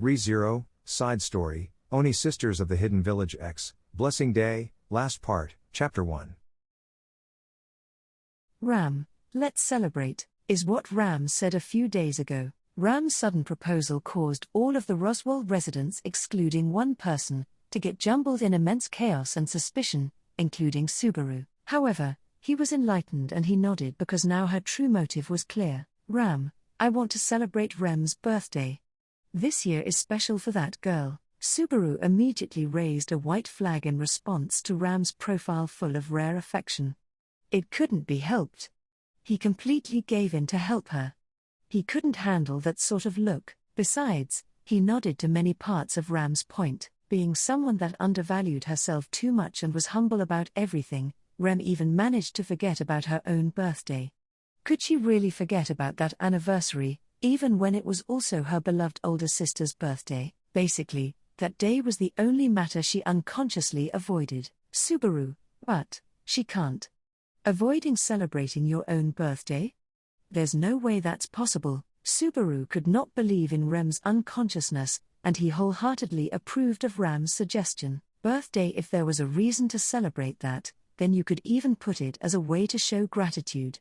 Re:Zero, Side Story, Oni Sisters of the Hidden Village X, Blessing Day, Last Part, Chapter 1. Ram, let's celebrate, is what Ram said a few days ago. Ram's sudden proposal caused all of the Roswell residents, excluding one person, to get jumbled in immense chaos and suspicion, including Subaru. However, he was enlightened and he nodded because now her true motive was clear. Ram, I want to celebrate Rem's birthday. This year is special for that girl. Subaru immediately raised a white flag in response to Ram's profile full of rare affection. It couldn't be helped. He completely gave in to help her. He couldn't handle that sort of look. Besides, he nodded to many parts of Ram's point. Being someone that undervalued herself too much and was humble about everything, Rem even managed to forget about her own birthday. Could she really forget about that anniversary, even when it was also her beloved older sister's birthday? Basically, that day was the only matter she unconsciously avoided. Subaru, but she can't. Avoiding celebrating your own birthday? There's no way that's possible. Subaru could not believe in Rem's unconsciousness, and he wholeheartedly approved of Ram's suggestion. Birthday, if there was a reason to celebrate that, then you could even put it as a way to show gratitude.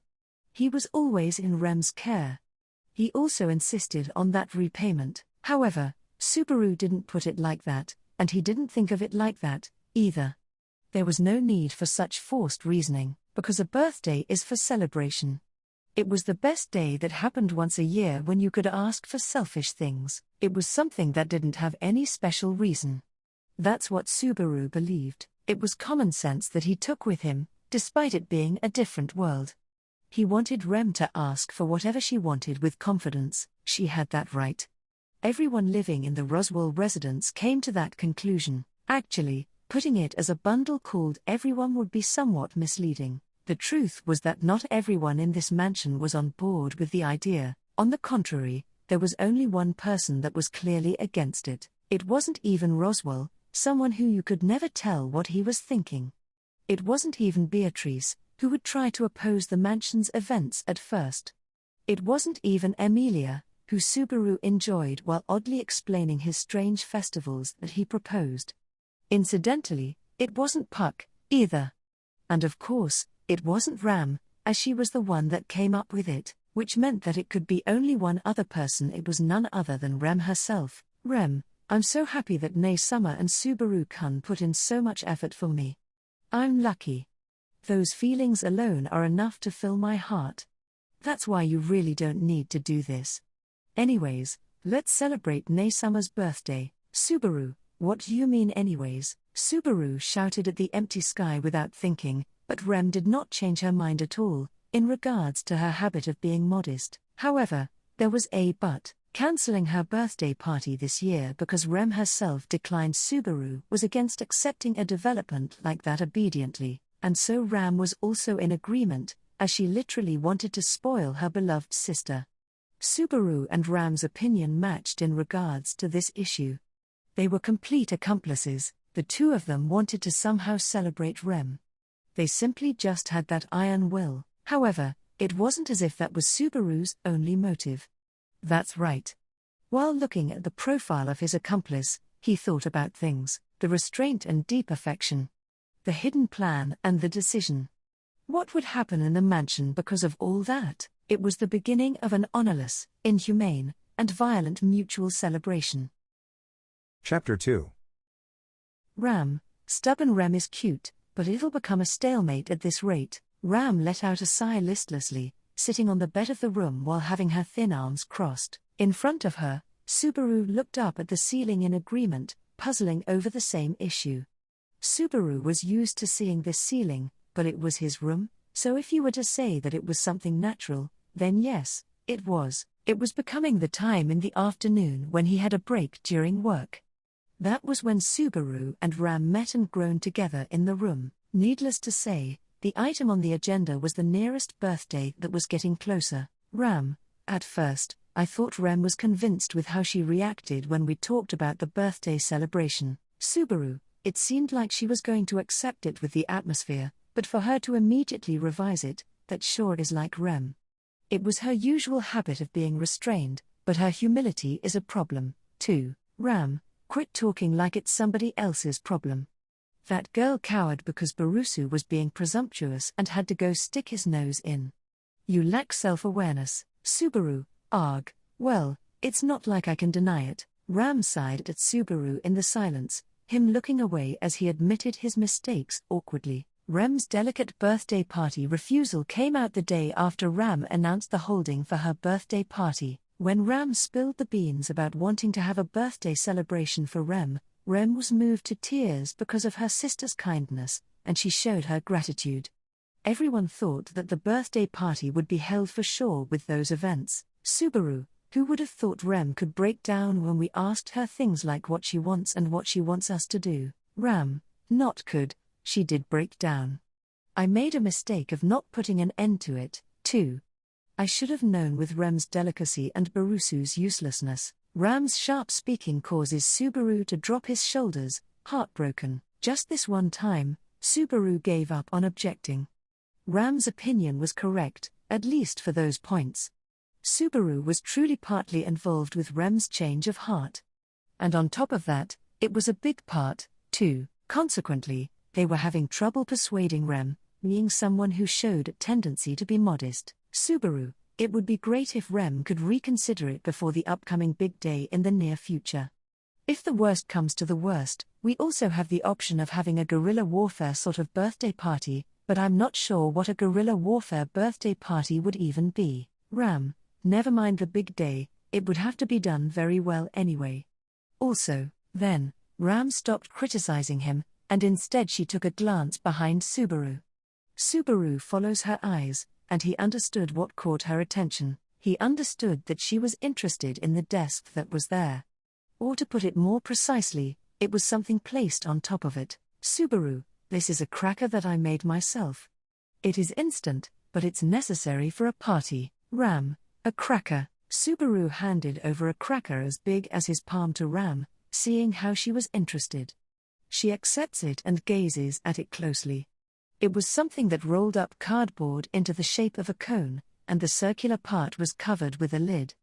He was always in Rem's care. He also insisted on that repayment. However, Subaru didn't put it like that, and he didn't think of it like that, either. There was no need for such forced reasoning, because a birthday is for celebration. It was the best day that happened once a year when you could ask for selfish things. It was something that didn't have any special reason. That's what Subaru believed. It was common sense that he took with him, despite it being a different world. He wanted Rem to ask for whatever she wanted with confidence. She had that right. Everyone living in the Roswell residence came to that conclusion. Actually, putting it as a bundle called everyone would be somewhat misleading. The truth was that not everyone in this mansion was on board with the idea. On the contrary, there was only one person that was clearly against it. It wasn't even Roswell, someone who you could never tell what he was thinking. It wasn't even Beatrice, who would try to oppose the mansion's events at first. It wasn't even Emilia, who Subaru enjoyed while oddly explaining his strange festivals that he proposed. Incidentally, it wasn't Puck, either. And of course, it wasn't Ram, as she was the one that came up with it, which meant that it could be only one other person. It was none other than Rem herself. Rem, I'm so happy that Nay Summer and Subaru-kun put in so much effort for me. I'm lucky. Those feelings alone are enough to fill my heart. That's why you really don't need to do this. Anyways, let's celebrate Nay Summer's birthday. Subaru, what do you mean anyways? Subaru shouted at the empty sky without thinking, but Rem did not change her mind at all, in regards to her habit of being modest. However, there was a but. Cancelling her birthday party this year because Rem herself declined Subaru was against accepting a development like that obediently, and so Ram was also in agreement, as she literally wanted to spoil her beloved sister. Subaru and Ram's opinion matched in regards to this issue. They were complete accomplices. The two of them wanted to somehow celebrate Rem. They simply just had that iron will. However, it wasn't as if that was Subaru's only motive. That's right. While looking at the profile of his accomplice, he thought about things, the restraint and deep affection, the hidden plan and the decision. What would happen in the mansion because of all that? It was the beginning of an honorless, inhumane, and violent mutual celebration. Chapter 2. Ram, stubborn Rem is cute, but it'll become a stalemate at this rate. Ram let out a sigh listlessly, sitting on the bed of the room while having her thin arms crossed. In front of her, Subaru looked up at the ceiling in agreement, puzzling over the same issue. Subaru was used to seeing this ceiling, but it was his room, so if you were to say that it was something natural, then yes, it was. It was becoming the time in the afternoon when he had a break during work. That was when Subaru and Ram met and groaned together in the room. Needless to say, the item on the agenda was the nearest birthday that was getting closer. Ram, at first, I thought Rem was convinced with how she reacted when we talked about the birthday celebration. Subaru, it seemed like she was going to accept it with the atmosphere, but for her to immediately revise it, that sure is like Rem. It was her usual habit of being restrained, but her humility is a problem, too. Ram, quit talking like it's somebody else's problem. That girl cowered because Barusu was being presumptuous and had to go stick his nose in. You lack self-awareness, Subaru, arg. Well, it's not like I can deny it. Ram sighed at Subaru in the silence, him looking away as he admitted his mistakes awkwardly. Rem's delicate birthday party refusal came out the day after Ram announced the holding for her birthday party. When Ram spilled the beans about wanting to have a birthday celebration for Rem was moved to tears because of her sister's kindness, and she showed her gratitude. Everyone thought that the birthday party would be held for sure with those events. Subaru, who would have thought Rem could break down when we asked her things like what she wants and what she wants us to do? Ram, not could, she did break down. I made a mistake of not putting an end to it, too. I should have known with Rem's delicacy and Barusu's uselessness. Ram's sharp speaking causes Subaru to drop his shoulders, heartbroken. Just this one time, Subaru gave up on objecting. Ram's opinion was correct, at least for those points. Subaru was truly partly involved with Rem's change of heart. And on top of that, it was a big part, too. Consequently, they were having trouble persuading Rem, being someone who showed a tendency to be modest. Subaru, it would be great if Rem could reconsider it before the upcoming big day in the near future. If the worst comes to the worst, we also have the option of having a guerrilla warfare sort of birthday party, but I'm not sure what a guerrilla warfare birthday party would even be. Ram, never mind the big day, it would have to be done very well anyway. Also, then, Ram stopped criticizing him, and instead she took a glance behind Subaru. Subaru follows her eyes, and he understood what caught her attention. He understood that she was interested in the desk that was there. Or to put it more precisely, it was something placed on top of it. Subaru, this is a cracker that I made myself. It is instant, but it's necessary for a party. Ram, a cracker. Subaru handed over a cracker as big as his palm to Ram, seeing how she was interested. She accepts it and gazes at it closely. It was something that rolled up cardboard into the shape of a cone, and the circular part was covered with a lid.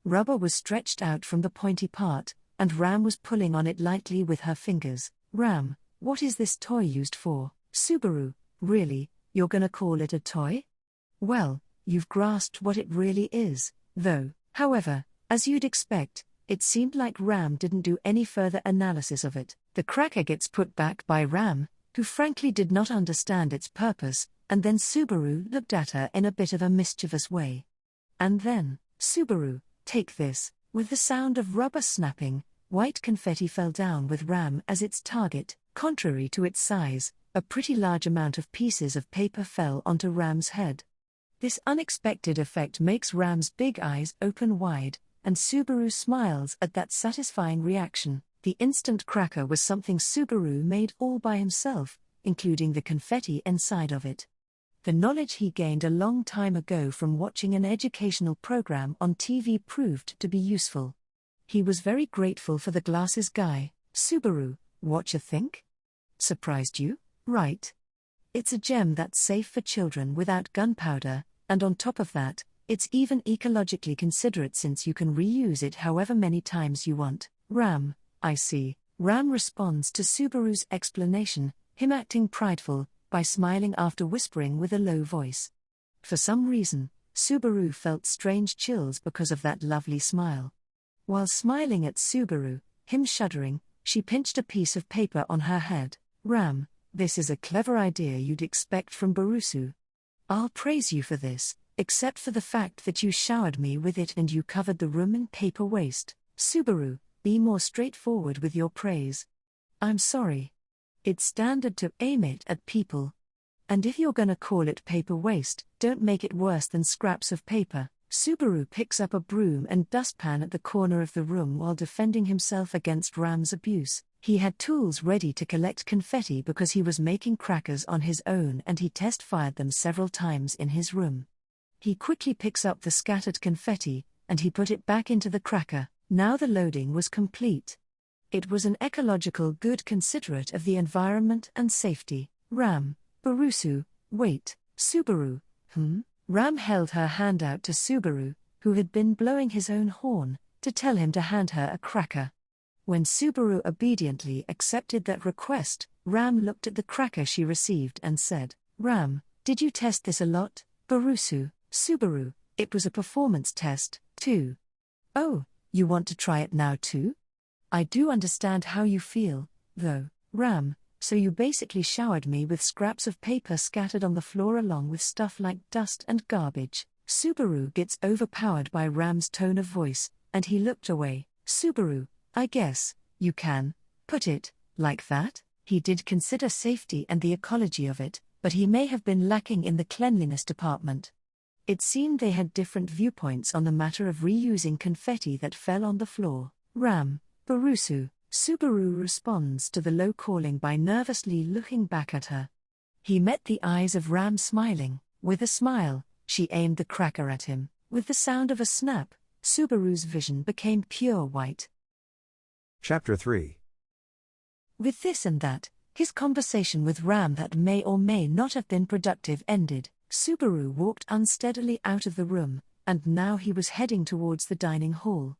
Rubber was stretched out from the pointy part, and Ram was pulling on it lightly with her fingers. Ram, what is this toy used for? Subaru, really, you're gonna call it a toy? Well, you've grasped what it really is, though. However, as you'd expect, it seemed like Ram didn't do any further analysis of it. The cracker gets put back by Ram, who frankly did not understand its purpose, and then Subaru looked at her in a bit of a mischievous way. And then, Subaru, take this. With the sound of rubber snapping, white confetti fell down with Ram as its target. Contrary to its size, a pretty large amount of pieces of paper fell onto Ram's head. This unexpected effect makes Ram's big eyes open wide, and Subaru smiles at that satisfying reaction. The instant cracker was something Subaru made all by himself, including the confetti inside of it. The knowledge he gained a long time ago from watching an educational program on TV proved to be useful. He was very grateful for the glasses guy. Subaru, what you think? Surprised you? Right. It's a gem that's safe for children without gunpowder, and on top of that, it's even ecologically considerate since you can reuse it however many times you want. Ram, I see. Ram responds to Subaru's explanation, him acting prideful, by smiling after whispering with a low voice. For some reason, Subaru felt strange chills because of that lovely smile. While smiling at Subaru, him shuddering, she pinched a piece of paper on her head. Ram, this is a clever idea you'd expect from Barusu. I'll praise you for this, except for the fact that you showered me with it and you covered the room in paper waste. Subaru, be more straightforward with your praise. I'm sorry. It's standard to aim it at people. And if you're gonna call it paper waste, don't make it worse than scraps of paper. Subaru picks up a broom and dustpan at the corner of the room while defending himself against Ram's abuse. He had tools ready to collect confetti because he was making crackers on his own and he test-fired them several times in his room. He quickly picks up the scattered confetti, and he put it back into the cracker. Now the loading was complete. It was an ecological good considerate of the environment and safety. Ram, Barusu, wait, Subaru, Ram held her hand out to Subaru, who had been blowing his own horn, to tell him to hand her a cracker. When Subaru obediently accepted that request, Ram looked at the cracker she received and said, "Ram, did you test this a lot?" Subaru, it was a performance test, too. "Oh, you want to try it now too? I do understand how you feel, though, Ram, so you basically showered me with scraps of paper scattered on the floor along with stuff like dust and garbage." Subaru gets overpowered by Ram's tone of voice, and he looked away. "Subaru, I guess you can put it like that." He did consider safety and the ecology of it, but he may have been lacking in the cleanliness department. It seemed they had different viewpoints on the matter of reusing confetti that fell on the floor. "Ram, Barusu," Subaru responds to the low calling by nervously looking back at her. He met the eyes of Ram smiling. With a smile, she aimed the cracker at him. With the sound of a snap, Subaru's vision became pure white. Chapter 3. With this and that, his conversation with Ram that may or may not have been productive ended. Subaru walked unsteadily out of the room, and now he was heading towards the dining hall.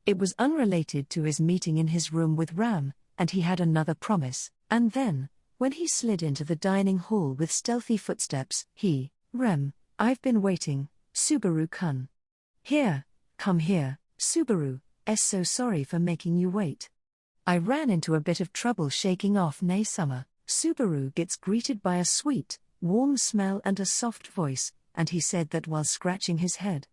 It was unrelated to his meeting in his room with Ram, and he had another promise. And then, when he slid into the dining hall with stealthy footsteps, "Rem, I've been waiting, Subaru-kun. Here, come here, Subaru, so sorry for making you wait. I ran into a bit of trouble shaking off Nei-sama." Subaru gets greeted by a sweet, warm smell and a soft voice, and he said that while scratching his head.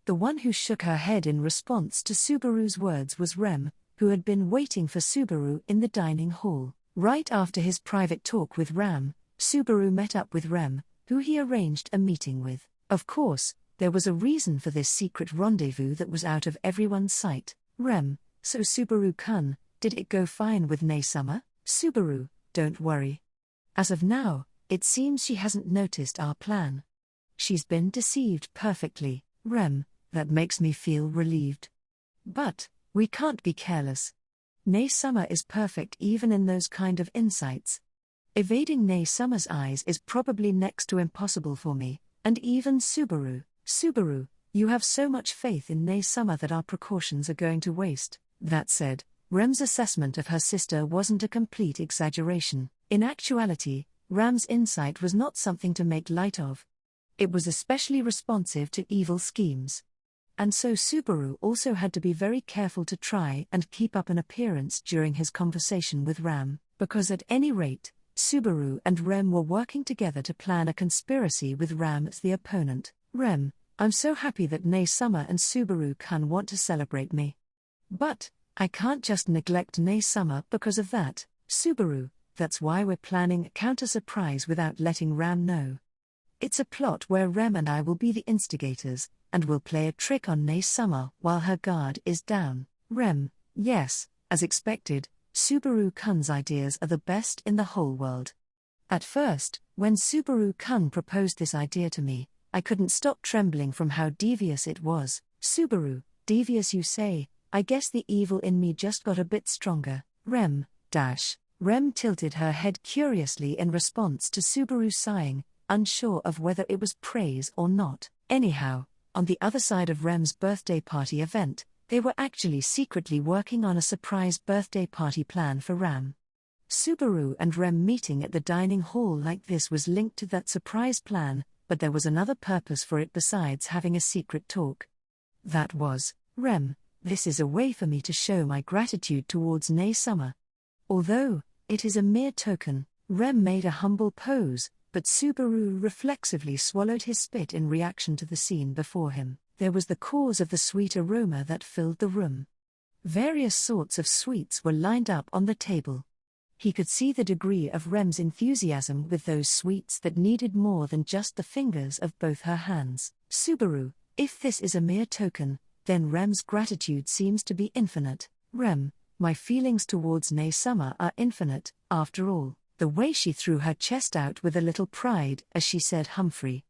The one who shook her head in response to Subaru's words was Rem, who had been waiting for Subaru in the dining hall. Right after his private talk with Ram, Subaru met up with Rem, who he arranged a meeting with. Of course, there was a reason for this secret rendezvous that was out of everyone's sight. "Rem, so Subaru-kun, did it go fine with Nei-sama?" "Subaru, don't worry. As of now, it seems she hasn't noticed our plan. She's been deceived perfectly, Rem, that makes me feel relieved. But, we can't be careless. Nei-sama is perfect even in those kind of insights. Evading Nei-sama's eyes is probably next to impossible for me, and even Subaru, you have so much faith in Nei-sama that our precautions are going to waste." That said, Rem's assessment of her sister wasn't a complete exaggeration. In actuality, Ram's insight was not something to make light of. It was especially responsive to evil schemes. And so Subaru also had to be very careful to try and keep up an appearance during his conversation with Ram, because at any rate, Subaru and Rem were working together to plan a conspiracy with Ram as the opponent. "Rem, I'm so happy that Nei-sama and Subaru-kun want to celebrate me. But, I can't just neglect Nei-sama because of that, Subaru, that's why we're planning a counter-surprise without letting Ram know. It's a plot where Rem and I will be the instigators, and we'll play a trick on Nei-sama while her guard is down." Rem, yes, as expected, Subaru-kun's ideas are the best in the whole world. At first, when Subaru-kun proposed this idea to me, I couldn't stop trembling from how devious it was. "Subaru, devious you say? I guess the evil in me just got a bit stronger." Rem tilted her head curiously in response to Subaru sighing, unsure of whether it was praise or not. Anyhow, on the other side of Rem's birthday party event, they were actually secretly working on a surprise birthday party plan for Ram. Subaru and Rem meeting at the dining hall like this was linked to that surprise plan, but there was another purpose for it besides having a secret talk. That was, "Rem, this is a way for me to show my gratitude towards Nei-sama. Although it is a mere token." Rem made a humble pose, but Subaru reflexively swallowed his spit in reaction to the scene before him. There was the cause of the sweet aroma that filled the room. Various sorts of sweets were lined up on the table. He could see the degree of Rem's enthusiasm with those sweets that needed more than just the fingers of both her hands. "Subaru, if this is a mere token, then Rem's gratitude seems to be infinite." "Rem, my feelings towards Nei-sama are infinite, after all." The way she threw her chest out with a little pride as she said Humphrey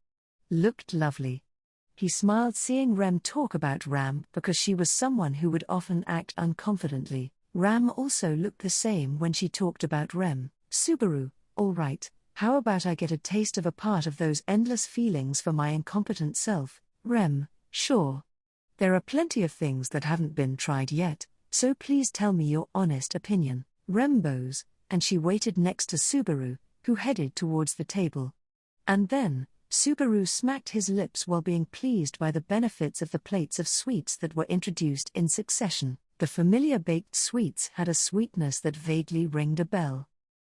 looked lovely. He smiled seeing Rem talk about Ram because she was someone who would often act unconfidently. Ram also looked the same when she talked about Rem. "Subaru, all right, how about I get a taste of a part of those endless feelings for my incompetent self?" Rem, sure. There are plenty of things that haven't been tried yet, so please tell me your honest opinion. Rem bows, and she waited next to Subaru, who headed towards the table. And then, Subaru smacked his lips while being pleased by the benefits of the plates of sweets that were introduced in succession. The familiar baked sweets had a sweetness that vaguely ringed a bell.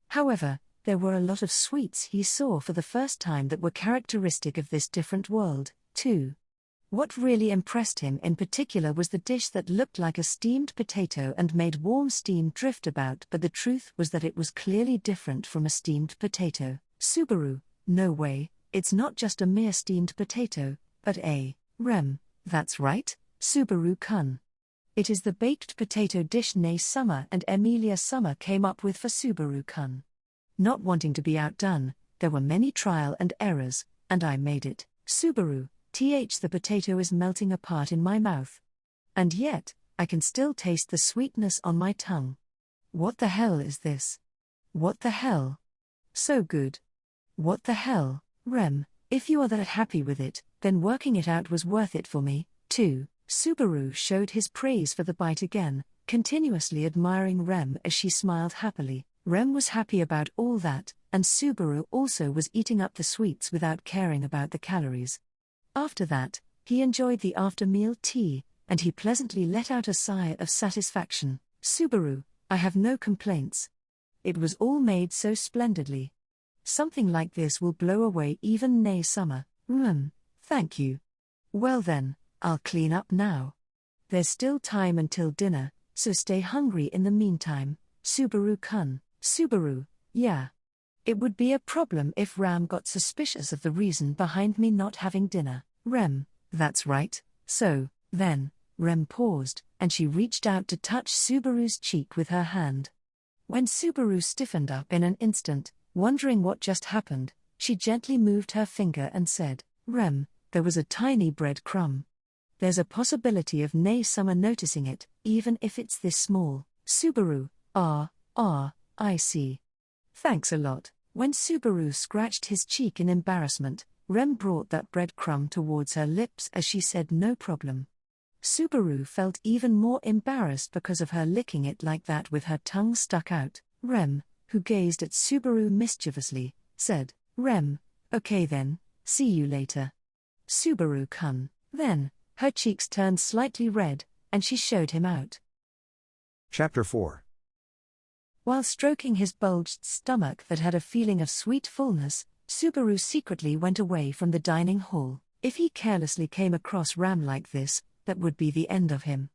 However, there were a lot of sweets he saw for the first time that were characteristic of this different world, too. What really impressed him in particular was the dish that looked like a steamed potato and made warm steam drift about, but the truth was that it was clearly different from a steamed potato. Subaru, no way, it's not just a mere steamed potato, but Rem, that's right, Subaru-kun. It is the baked potato dish Nay Summer and Emilia Summer came up with for Subaru-kun. Not wanting to be outdone, there were many trial and errors, and I made it. Subaru, the potato is melting apart in my mouth. And yet, I can still taste the sweetness on my tongue. What the hell is this? What the hell? So good. What the hell, Rem, if you are that happy with it, then working it out was worth it for me, too. Subaru showed his praise for the bite again, continuously admiring Rem as she smiled happily. Rem was happy about all that, and Subaru also was eating up the sweets without caring about the calories. After that, he enjoyed the after-meal tea, and he pleasantly let out a sigh of satisfaction. Subaru, I have no complaints. It was all made so splendidly. Something like this will blow away even Nay Summer. Thank you. Well then, I'll clean up now. There's still time until dinner, so stay hungry in the meantime, Subaru-kun. Subaru, yeah. It would be a problem if Ram got suspicious of the reason behind me not having dinner. Rem, that's right. So, then, Rem paused, and she reached out to touch Subaru's cheek with her hand. When Subaru stiffened up in an instant, wondering what just happened, she gently moved her finger and said, Rem, there was a tiny bread crumb. There's a possibility of Nay Summer noticing it, even if it's this small. Subaru, I see. Thanks a lot. When Subaru scratched his cheek in embarrassment, Rem brought that breadcrumb towards her lips as she said no problem. Subaru felt even more embarrassed because of her licking it like that with her tongue stuck out. Rem, who gazed at Subaru mischievously, said, Rem, okay then, see you later. Subaru-kun. Then, her cheeks turned slightly red, and she showed him out. Chapter 4. While stroking his bulged stomach that had a feeling of sweet fullness, Subaru secretly went away from the dining hall. If he carelessly came across Ram like this, that would be the end of him.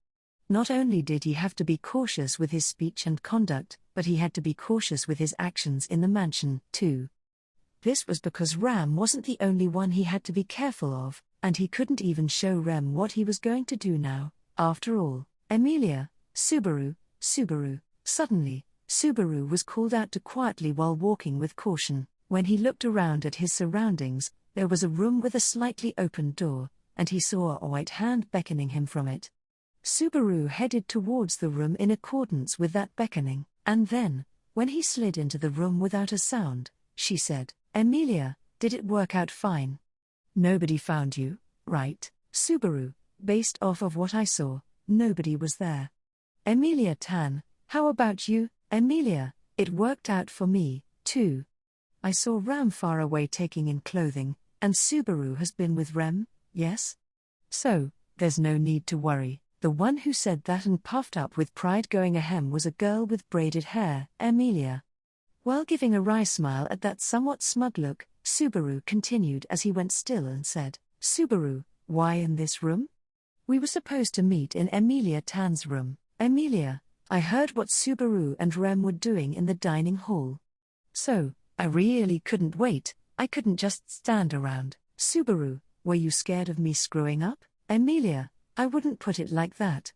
Not only did he have to be cautious with his speech and conduct, but he had to be cautious with his actions in the mansion, too. This was because Ram wasn't the only one he had to be careful of, and he couldn't even show Rem what he was going to do now. After all, Emilia, Subaru. Suddenly, Subaru was called out to quietly while walking with caution. When he looked around at his surroundings, there was a room with a slightly opened door, and he saw a white hand beckoning him from it. Subaru headed towards the room in accordance with that beckoning, and then, when he slid into the room without a sound, she said, Emilia, did it work out fine? Nobody found you, right? Subaru, based off of what I saw, nobody was there. Emilia-tan, how about you? Emilia, it worked out for me, too. I saw Ram far away taking in clothing, and Subaru has been with Rem, yes? So, there's no need to worry. The one who said that and puffed up with pride going ahem was a girl with braided hair, Emilia. While giving a wry smile at that somewhat smug look, Subaru continued as he went still and said, Subaru, why in this room? We were supposed to meet in Emilia-tan's room. Emilia, I heard what Subaru and Rem were doing in the dining hall. So, I really couldn't wait, I couldn't just stand around. Subaru, were you scared of me screwing up? Emilia, I wouldn't put it like that.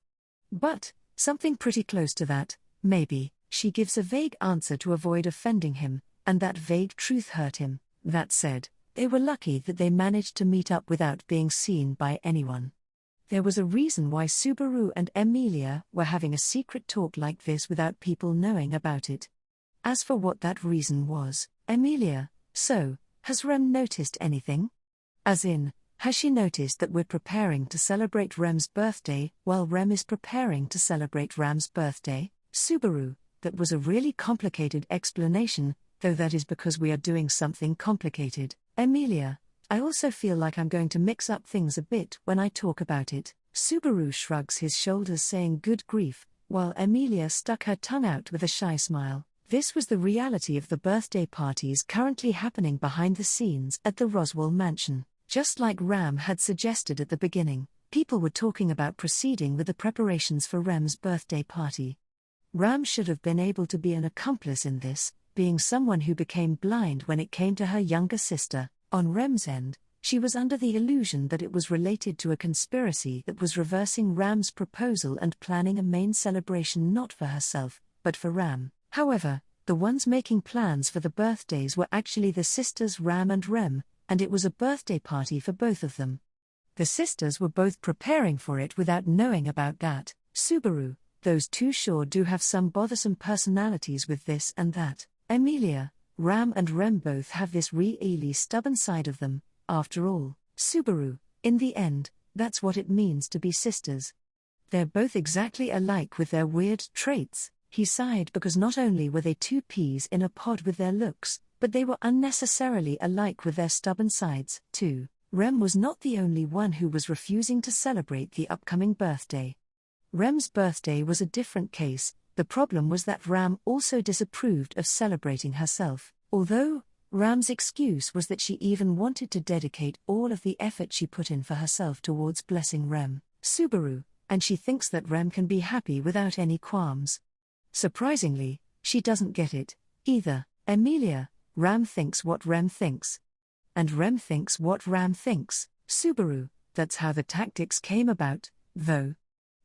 But, something pretty close to that, maybe. She gives a vague answer to avoid offending him, and that vague truth hurt him. That said, they were lucky that they managed to meet up without being seen by anyone. There was a reason why Subaru and Emilia were having a secret talk like this without people knowing about it. As for what that reason was, Emilia, so, has Rem noticed anything? As in, Has she noticed that we're preparing to celebrate Rem's birthday while Rem is preparing to celebrate Ram's birthday? Subaru, that was a really complicated explanation, though that is because we are doing something complicated. Emilia, I also feel like I'm going to mix up things a bit when I talk about it. Subaru shrugs his shoulders saying good grief, while Emilia stuck her tongue out with a shy smile. This was the reality of the birthday parties currently happening behind the scenes at the Roswell mansion. Just like Ram had suggested at the beginning, people were talking about proceeding with the preparations for Rem's birthday party. Ram should have been able to be an accomplice in this, being someone who became blind when it came to her younger sister. On Rem's end, she was under the illusion that it was related to a conspiracy that was reversing Ram's proposal and planning a main celebration not for herself, but for Ram. However, the ones making plans for the birthdays were actually the sisters Ram and Rem, and it was a birthday party for both of them. The sisters were both preparing for it without knowing about that. Subaru, those two sure do have some bothersome personalities with this and that. Emilia, Ram and Rem both have this really stubborn side of them, after all. Subaru, in the end, that's what it means to be sisters. They're both exactly alike with their weird traits. He sighed because not only were they two peas in a pod with their looks, but they were unnecessarily alike with their stubborn sides, too. Rem was not the only one who was refusing to celebrate the upcoming birthday. Rem's birthday was a different case. The problem was that Ram also disapproved of celebrating herself, although Ram's excuse was that she even wanted to dedicate all of the effort she put in for herself towards blessing Rem, Subaru, and she thinks that Rem can be happy without any qualms. Surprisingly, she doesn't get it, either. Emilia, Ram thinks what Rem thinks. And Rem thinks what Ram thinks. Subaru, that's how the tactics came about, though.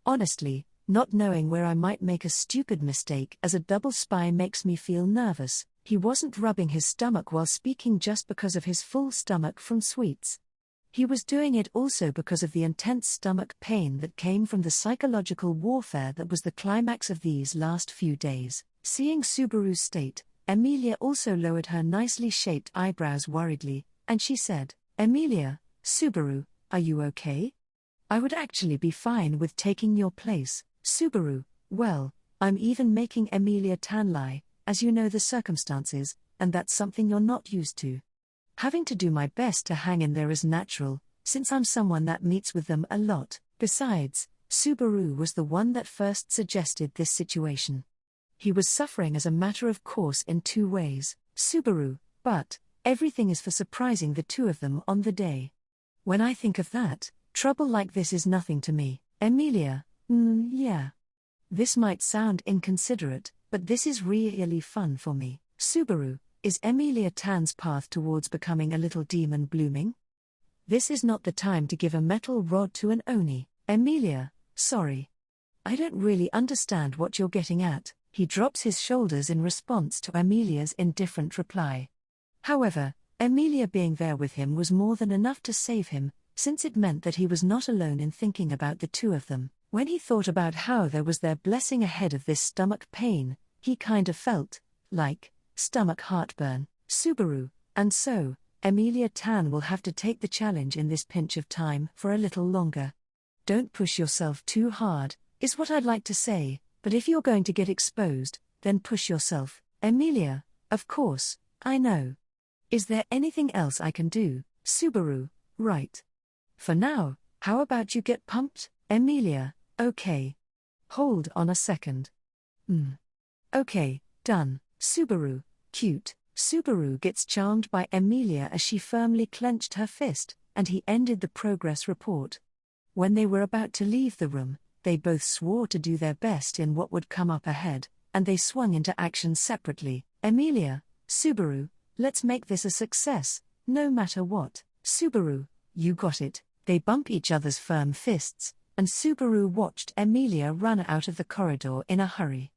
Honestly, not knowing where I might make a stupid mistake as a double spy makes me feel nervous. He wasn't rubbing his stomach while speaking just because of his full stomach from sweets. He was doing it also because of the intense stomach pain that came from the psychological warfare that was the climax of these last few days. Seeing Subaru's state, Emilia also lowered her nicely shaped eyebrows worriedly, and she said, "Emilia, Subaru, are you okay? I would actually be fine with taking your place." Subaru, well, I'm even making Emilia tan lie, as you know the circumstances, and that's something you're not used to. Having to do my best to hang in there is natural, since I'm someone that meets with them a lot. Besides, Subaru was the one that first suggested this situation. He was suffering as a matter of course in two ways. Subaru, but everything is for surprising the two of them on the day. When I think of that, trouble like this is nothing to me. Emilia, yeah. This might sound inconsiderate, but this is really fun for me. Subaru, is Emilia Tan's path towards becoming a little demon blooming? This is not the time to give a metal rod to an Oni. Emilia, sorry. I don't really understand what you're getting at. He drops his shoulders in response to Emilia's indifferent reply. However, Emilia being there with him was more than enough to save him, since it meant that he was not alone in thinking about the two of them. When he thought about how there was their blessing ahead of this stomach pain, he kind of felt like stomach heartburn. Subaru, and so, Emilia Tan will have to take the challenge in this pinch of time for a little longer. Don't push yourself too hard, is what I'd like to say, but if you're going to get exposed, then push yourself. Emilia, of course, I know. Is there anything else I can do? Subaru, right. For now, how about you get pumped? Emilia, okay. Hold on a second. Okay, done. Subaru, cute. Subaru gets charmed by Emilia as she firmly clenched her fist, and he ended the progress report. When they were about to leave the room, they both swore to do their best in what would come up ahead, and they swung into action separately. Emilia, Subaru, let's make this a success, no matter what. Subaru, you got it. They bump each other's firm fists, and Subaru watched Emilia run out of the corridor in a hurry.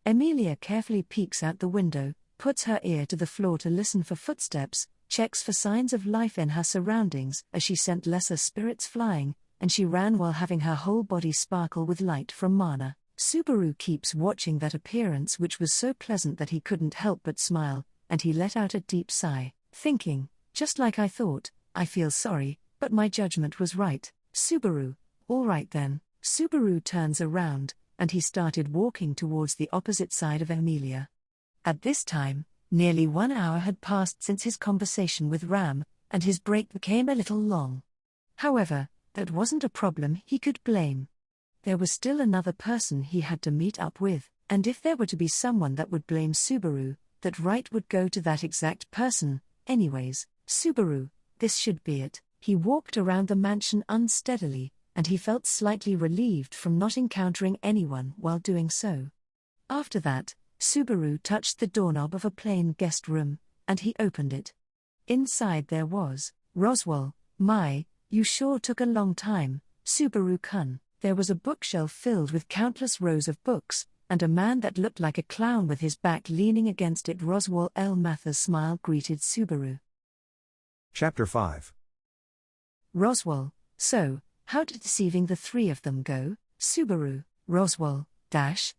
Emilia carefully peeks out the window, puts her ear to the floor to listen for footsteps, checks for signs of life in her surroundings as she sent lesser spirits flying, and she ran while having her whole body sparkle with light from mana. Subaru keeps watching that appearance, which was so pleasant that he couldn't help but smile, and he let out a deep sigh, thinking, just like I thought, I feel sorry, But my judgment was right, Subaru. All right then. Subaru turns around, and he started walking towards the opposite side of Emilia. At this time, nearly 1 hour had passed since his conversation with Ram, and his break became a little long. However, that wasn't a problem he could blame. There was still another person he had to meet up with, and if there were to be someone that would blame Subaru, that right would go to that exact person. Anyways, Subaru, this should be it. He walked around the mansion unsteadily, and he felt slightly relieved from not encountering anyone while doing so. After that, Subaru touched the doorknob of a plain guest room, and he opened it. Inside there was, Roswell, my, you sure took a long time, Subaru-kun. There was a bookshelf filled with countless rows of books, and a man that looked like a clown with his back leaning against it. Roswell L. Mather's smile greeted Subaru. Chapter 5. Roswell, so, how did deceiving the three of them go? Subaru, Roswell, dash.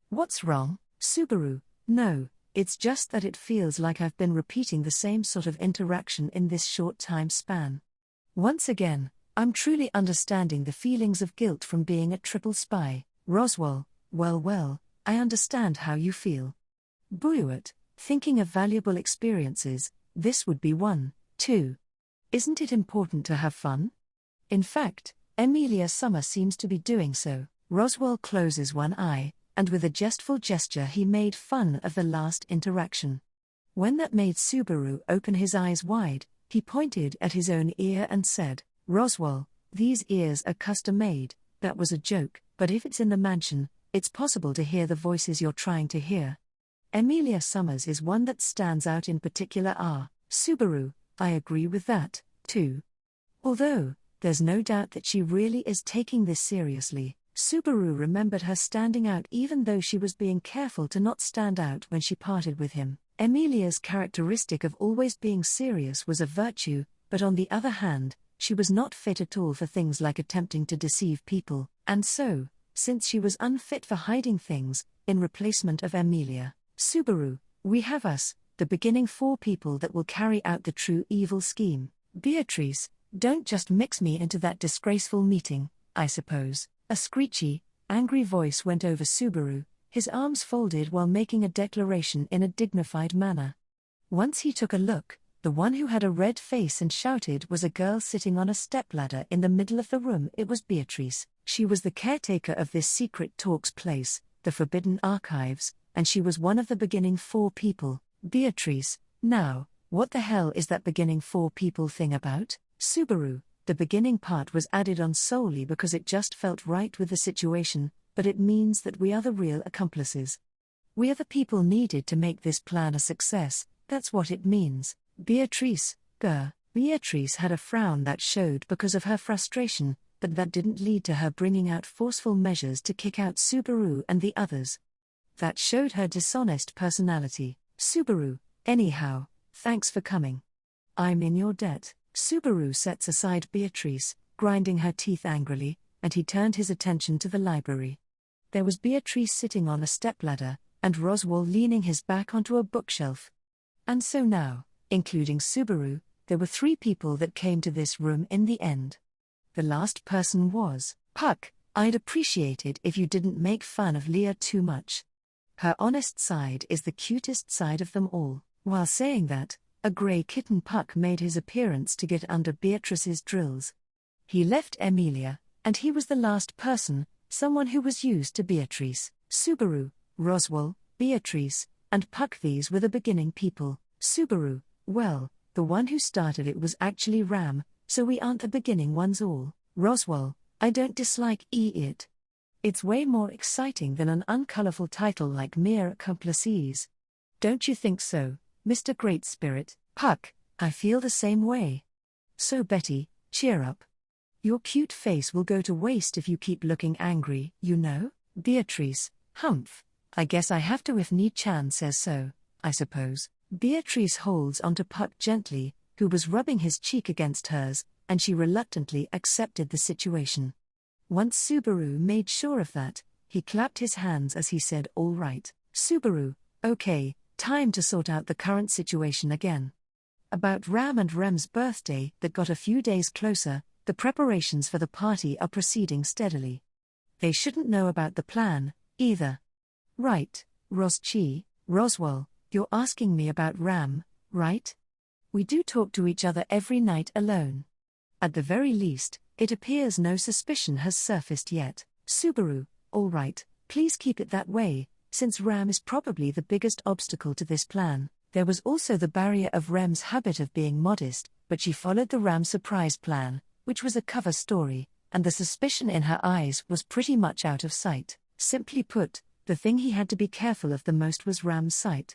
What's wrong? Subaru, no, it's just that it feels like I've been repeating the same sort of interaction in this short time span. Once again, I'm truly understanding the feelings of guilt from being a triple spy. Roswell, well, I understand how you feel. Buyuat, thinking of valuable experiences, this would be one, too. Isn't it important to have fun? In fact, Emilia Summer seems to be doing so. Roswell closes one eye, and with a jestful gesture he made fun of the last interaction. When that made Subaru open his eyes wide, he pointed at his own ear and said, Roswell, these ears are custom-made. That was a joke, but if it's in the mansion, it's possible to hear the voices you're trying to hear. Emilia Summers is one that stands out in particular. Subaru, I agree with that, too. Although, there's no doubt that she really is taking this seriously. Subaru remembered her standing out even though she was being careful to not stand out when she parted with him. Emilia's characteristic of always being serious was a virtue, but on the other hand, she was not fit at all for things like attempting to deceive people, and so, since she was unfit for hiding things, in replacement of Emilia, Subaru, we have us, the beginning 4 people that will carry out the true evil scheme. Beatrice, don't just mix me into that disgraceful meeting, I suppose. A screechy, angry voice went over Subaru, his arms folded while making a declaration in a dignified manner. Once he took a look, the one who had a red face and shouted was a girl sitting on a stepladder in the middle of the room. It was Beatrice. She was the caretaker of this secret talks place, the Forbidden Archives, and she was one of the beginning 4 people. Beatrice, now, what the hell is that beginning 4 people thing about? Subaru, the beginning part was added on solely because it just felt right with the situation, but it means that we are the real accomplices. We are the people needed to make this plan a success, that's what it means. Beatrice, Beatrice had a frown that showed because of her frustration, but that didn't lead to her bringing out forceful measures to kick out Subaru and the others. That showed her dishonest personality. Subaru, anyhow, thanks for coming. I'm in your debt. Subaru sets aside Beatrice, grinding her teeth angrily, and he turned his attention to the library. There was Beatrice sitting on a stepladder, and Roswell leaning his back onto a bookshelf. And so now, including Subaru, there were 3 people that came to this room in the end. The last person was Puck. I'd appreciate it if you didn't make fun of Leah too much. Her honest side is the cutest side of them all. While saying that, a grey kitten Puck made his appearance to get under Beatrice's drills. He left Emilia, and he was the last person, someone who was used to Beatrice. Subaru, Roswell, Beatrice, and Puck. These were the beginning people. Subaru, well, the one who started it was actually Ram, so we aren't the beginning ones all. Roswell, I don't dislike it. It's way more exciting than an uncolourful title like Mere Accomplices. Don't you think so, Mr. Great Spirit? Puck, I feel the same way. So Betty, cheer up. Your cute face will go to waste if you keep looking angry, you know? Beatrice, humph. I guess I have to if Ni-chan says so, I suppose. Beatrice holds onto Puck gently, who was rubbing his cheek against hers, and she reluctantly accepted the situation. Once Subaru made sure of that, he clapped his hands as he said, all right, Subaru, okay, time to sort out the current situation again. About Ram and Rem's birthday that got a few days closer, the preparations for the party are proceeding steadily. They shouldn't know about the plan, either. Right, Roswell, you're asking me about Ram, right? We do talk to each other every night alone. At the very least, it appears no suspicion has surfaced yet. Subaru, all right, please keep it that way, since Ram is probably the biggest obstacle to this plan. There was also the barrier of Rem's habit of being modest, but she followed the Ram surprise plan, which was a cover story, and the suspicion in her eyes was pretty much out of sight. Simply put, the thing he had to be careful of the most was Ram's sight.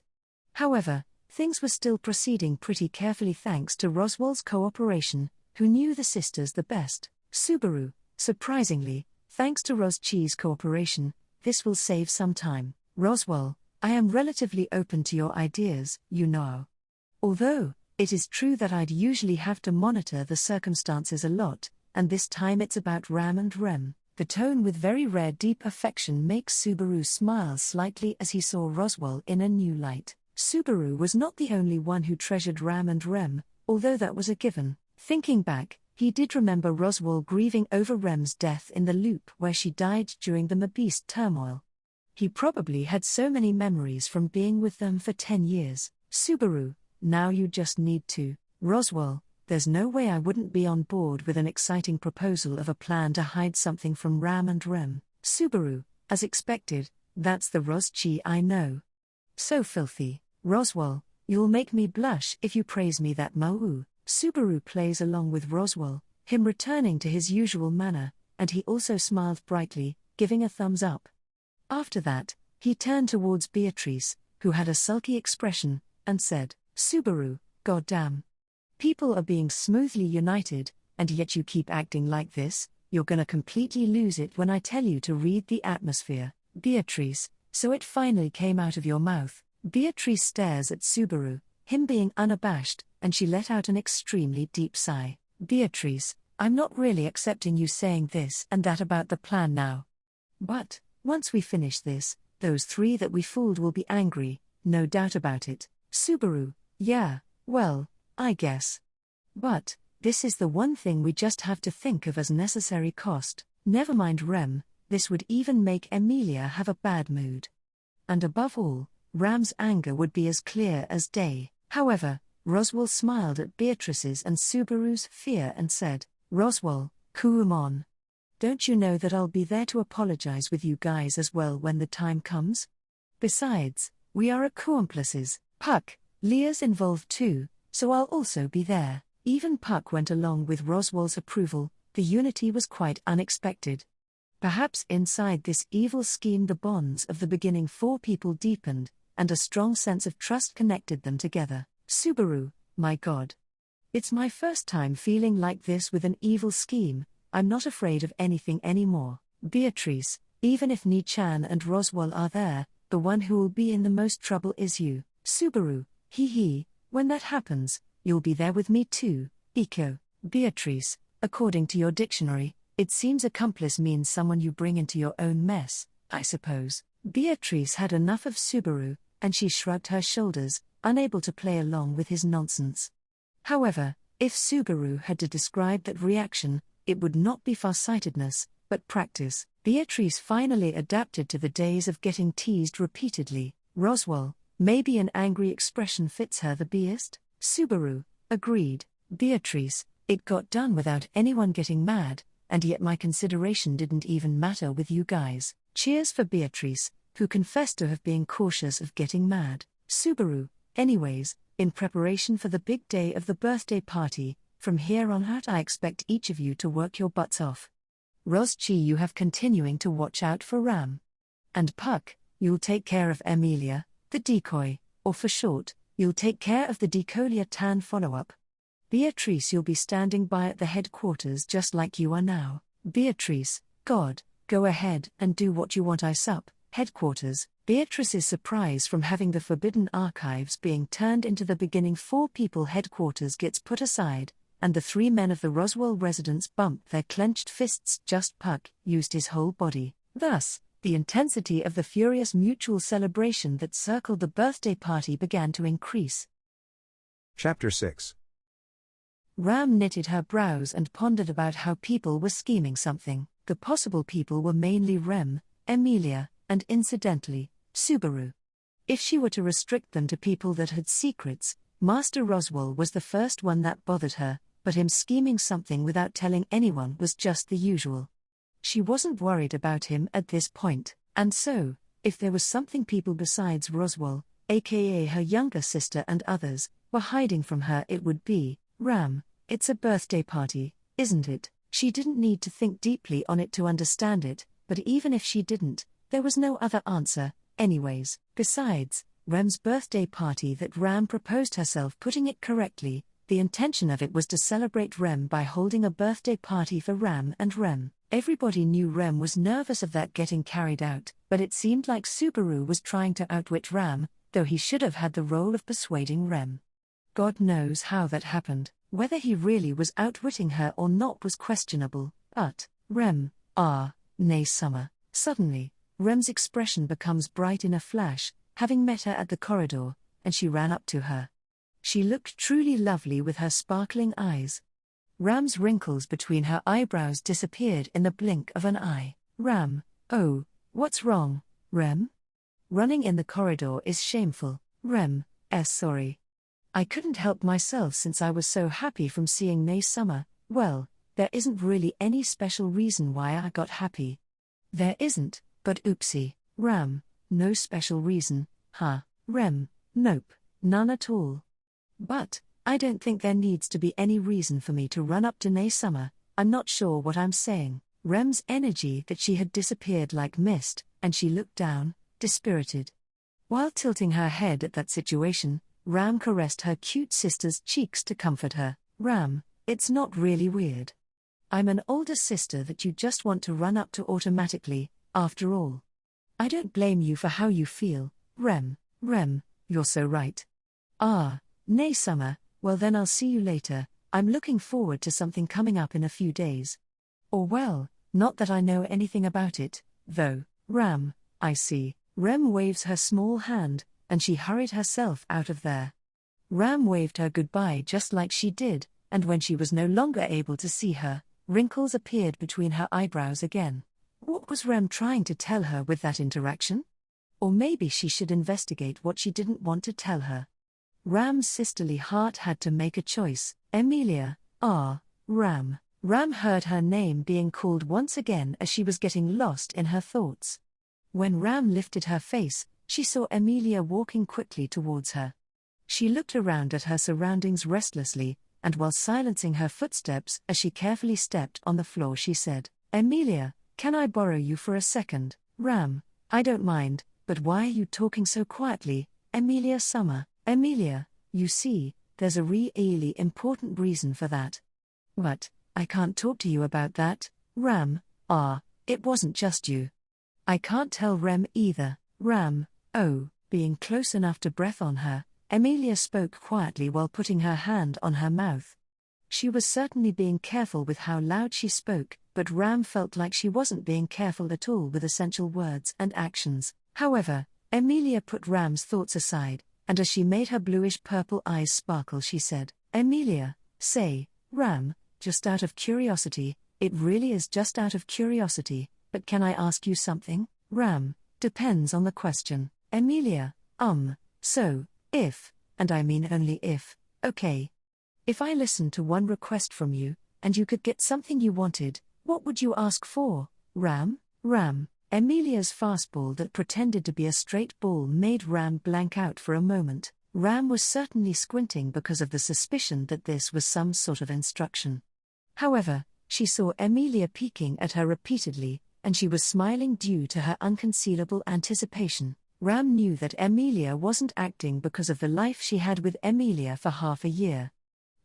However, things were still proceeding pretty carefully thanks to Roswell's cooperation, who knew the sisters the best. Subaru, surprisingly, thanks to Ros-Chi's cooperation, this will save some time. Roswell, I am relatively open to your ideas, you know. Although, it is true that I'd usually have to monitor the circumstances a lot, and this time it's about Ram and Rem. The tone with very rare deep affection makes Subaru smile slightly as he saw Roswell in a new light. Subaru was not the only one who treasured Ram and Rem, although that was a given. Thinking back, he did remember Roswell grieving over Rem's death in the loop where she died during the Mabiste turmoil. He probably had so many memories from being with them for 10 years. Subaru, now you just need to. Roswell, there's no way I wouldn't be on board with an exciting proposal of a plan to hide something from Ram and Rem. Subaru, as expected, that's the Ros-Chi I know. So filthy. Roswell, you'll make me blush if you praise me that mau. Subaru plays along with Roswell, him returning to his usual manner, and he also smiled brightly, giving a thumbs up. After that, he turned towards Beatrice, who had a sulky expression, and said, Subaru, goddamn. People are being smoothly united, and yet you keep acting like this. You're gonna completely lose it when I tell you to read the atmosphere. Beatrice, so it finally came out of your mouth. Beatrice stares at Subaru, him being unabashed, and she let out an extremely deep sigh. Beatrice, I'm not really accepting you saying this and that about the plan now. But, once we finish this, those three that we fooled will be angry, no doubt about it. Subaru, yeah, well, I guess. But, this is the one thing we just have to think of as necessary cost. Never mind Rem, this would even make Emilia have a bad mood. And above all, Ram's anger would be as clear as day. However, Roswell smiled at Beatrice's and Subaru's fear and said, Roswell, come on. Don't you know that I'll be there to apologize with you guys as well when the time comes? Besides, we are accomplices. Puck, Leah's involved too, so I'll also be there. Even Puck went along with Roswell's approval. The unity was quite unexpected. Perhaps inside this evil scheme the bonds of the beginning four people deepened, and a strong sense of trust connected them together. Subaru, my God. It's my first time feeling like this with an evil scheme. I'm not afraid of anything anymore. Beatrice, even if Ni-chan and Roswell are there, the one who will be in the most trouble is you. Subaru, hee, when that happens, you'll be there with me too. Eco. Beatrice, according to your dictionary, it seems accomplice means someone you bring into your own mess, I suppose. Beatrice had enough of Subaru, and she shrugged her shoulders, unable to play along with his nonsense. However, if Subaru had to describe that reaction, it would not be farsightedness, but practice. Beatrice finally adapted to the days of getting teased repeatedly. Roswell, maybe an angry expression fits her the best? Subaru, agreed. Beatrice, it got done without anyone getting mad, and yet my consideration didn't even matter with you guys. Cheers for Beatrice, who confessed to have been cautious of getting mad. Subaru, anyways, in preparation for the big day of the birthday party, from here on out I expect each of you to work your butts off. Ros-Chi, you have continuing to watch out for Ram. And Puck, you'll take care of Emilia, the decoy, or for short, you'll take care of the Decolia Tan follow-up. Beatrice, you'll be standing by at the headquarters just like you are now. Beatrice, God, go ahead and do what you want. I sup. Headquarters. Beatrice's surprise from having the forbidden archives being turned into the beginning four people headquarters gets put aside, and the three men of the Roswell residence bump their clenched fists. Just Puck used his whole body. Thus, the intensity of the furious mutual celebration that circled the birthday party began to increase. Chapter 6. Ram knitted her brows and pondered about how people were scheming something. The possible people were mainly Rem, Emilia, and incidentally, Subaru. If she were to restrict them to people that had secrets, Master Roswell was the first one that bothered her, but him scheming something without telling anyone was just the usual. She wasn't worried about him at this point, and so, if there was something people besides Roswell, aka her younger sister and others, were hiding from her, it would be, Ram, it's a birthday party, isn't it? She didn't need to think deeply on it to understand it, but even if she didn't, there was no other answer, anyways. Besides, Ram's birthday party that Ram proposed herself, putting it correctly, the intention of it was to celebrate Rem by holding a birthday party for Ram and Rem. Everybody knew Rem was nervous of that getting carried out, but it seemed like Subaru was trying to outwit Ram, though he should have had the role of persuading Rem. God knows how that happened. Whether he really was outwitting her or not was questionable, but, Rem, nay summer. Suddenly, Rem's expression becomes bright in a flash, having met her at the corridor, and she ran up to her. She looked truly lovely with her sparkling eyes. Ram's wrinkles between her eyebrows disappeared in the blink of an eye. Ram, oh, what's wrong, Rem? Running in the corridor is shameful, Rem, sorry. I couldn't help myself since I was so happy from seeing Nay Summer. Well, there isn't really any special reason why I got happy. There isn't, but oopsie, Ram, no special reason, huh, Rem, nope, none at all. But, I don't think there needs to be any reason for me to run up to Nay Summer. I'm not sure what I'm saying. Rem's energy that she had disappeared like mist, and she looked down, dispirited. While tilting her head at that situation, Ram caressed her cute sister's cheeks to comfort her. Ram, it's not really weird. I'm an older sister that you just want to run up to automatically, after all. I don't blame you for how you feel, Rem, you're so right. Nay Summer, well then I'll see you later. I'm looking forward to something coming up in a few days. Or well, not that I know anything about it, though, Ram, I see. Rem waves her small hand, and she hurried herself out of there. Ram waved her goodbye just like she did, and when she was no longer able to see her, wrinkles appeared between her eyebrows again. What was Rem trying to tell her with that interaction? Or maybe she should investigate what she didn't want to tell her. Ram's sisterly heart had to make a choice. Emilia, Ram. Ram heard her name being called once again as she was getting lost in her thoughts. When Ram lifted her face, she saw Emilia walking quickly towards her. She looked around at her surroundings restlessly, and while silencing her footsteps as she carefully stepped on the floor, she said, Emilia, can I borrow you for a second? Ram, I don't mind, but why are you talking so quietly, Emilia Summer? Emilia, you see, there's a really important reason for that. What? I can't talk to you about that, Ram. It wasn't just you. I can't tell Rem either, Ram. Being close enough to breath on her, Emilia spoke quietly while putting her hand on her mouth. She was certainly being careful with how loud she spoke, but Ram felt like she wasn't being careful at all with essential words and actions. However, Emilia put Ram's thoughts aside, and as she made her bluish-purple eyes sparkle, she said, Emilia, say, Ram, just out of curiosity, it really is just out of curiosity, but can I ask you something? Ram, depends on the question. Emilia, so, if, and I mean only if, okay. If I listened to one request from you, and you could get something you wanted, what would you ask for, Ram? Emilia's fastball that pretended to be a straight ball made Ram blank out for a moment. Ram was certainly squinting because of the suspicion that this was some sort of instruction. However, she saw Emilia peeking at her repeatedly, and she was smiling due to her unconcealable anticipation. Ram knew that Emilia wasn't acting because of the life she had with Emilia for half a year.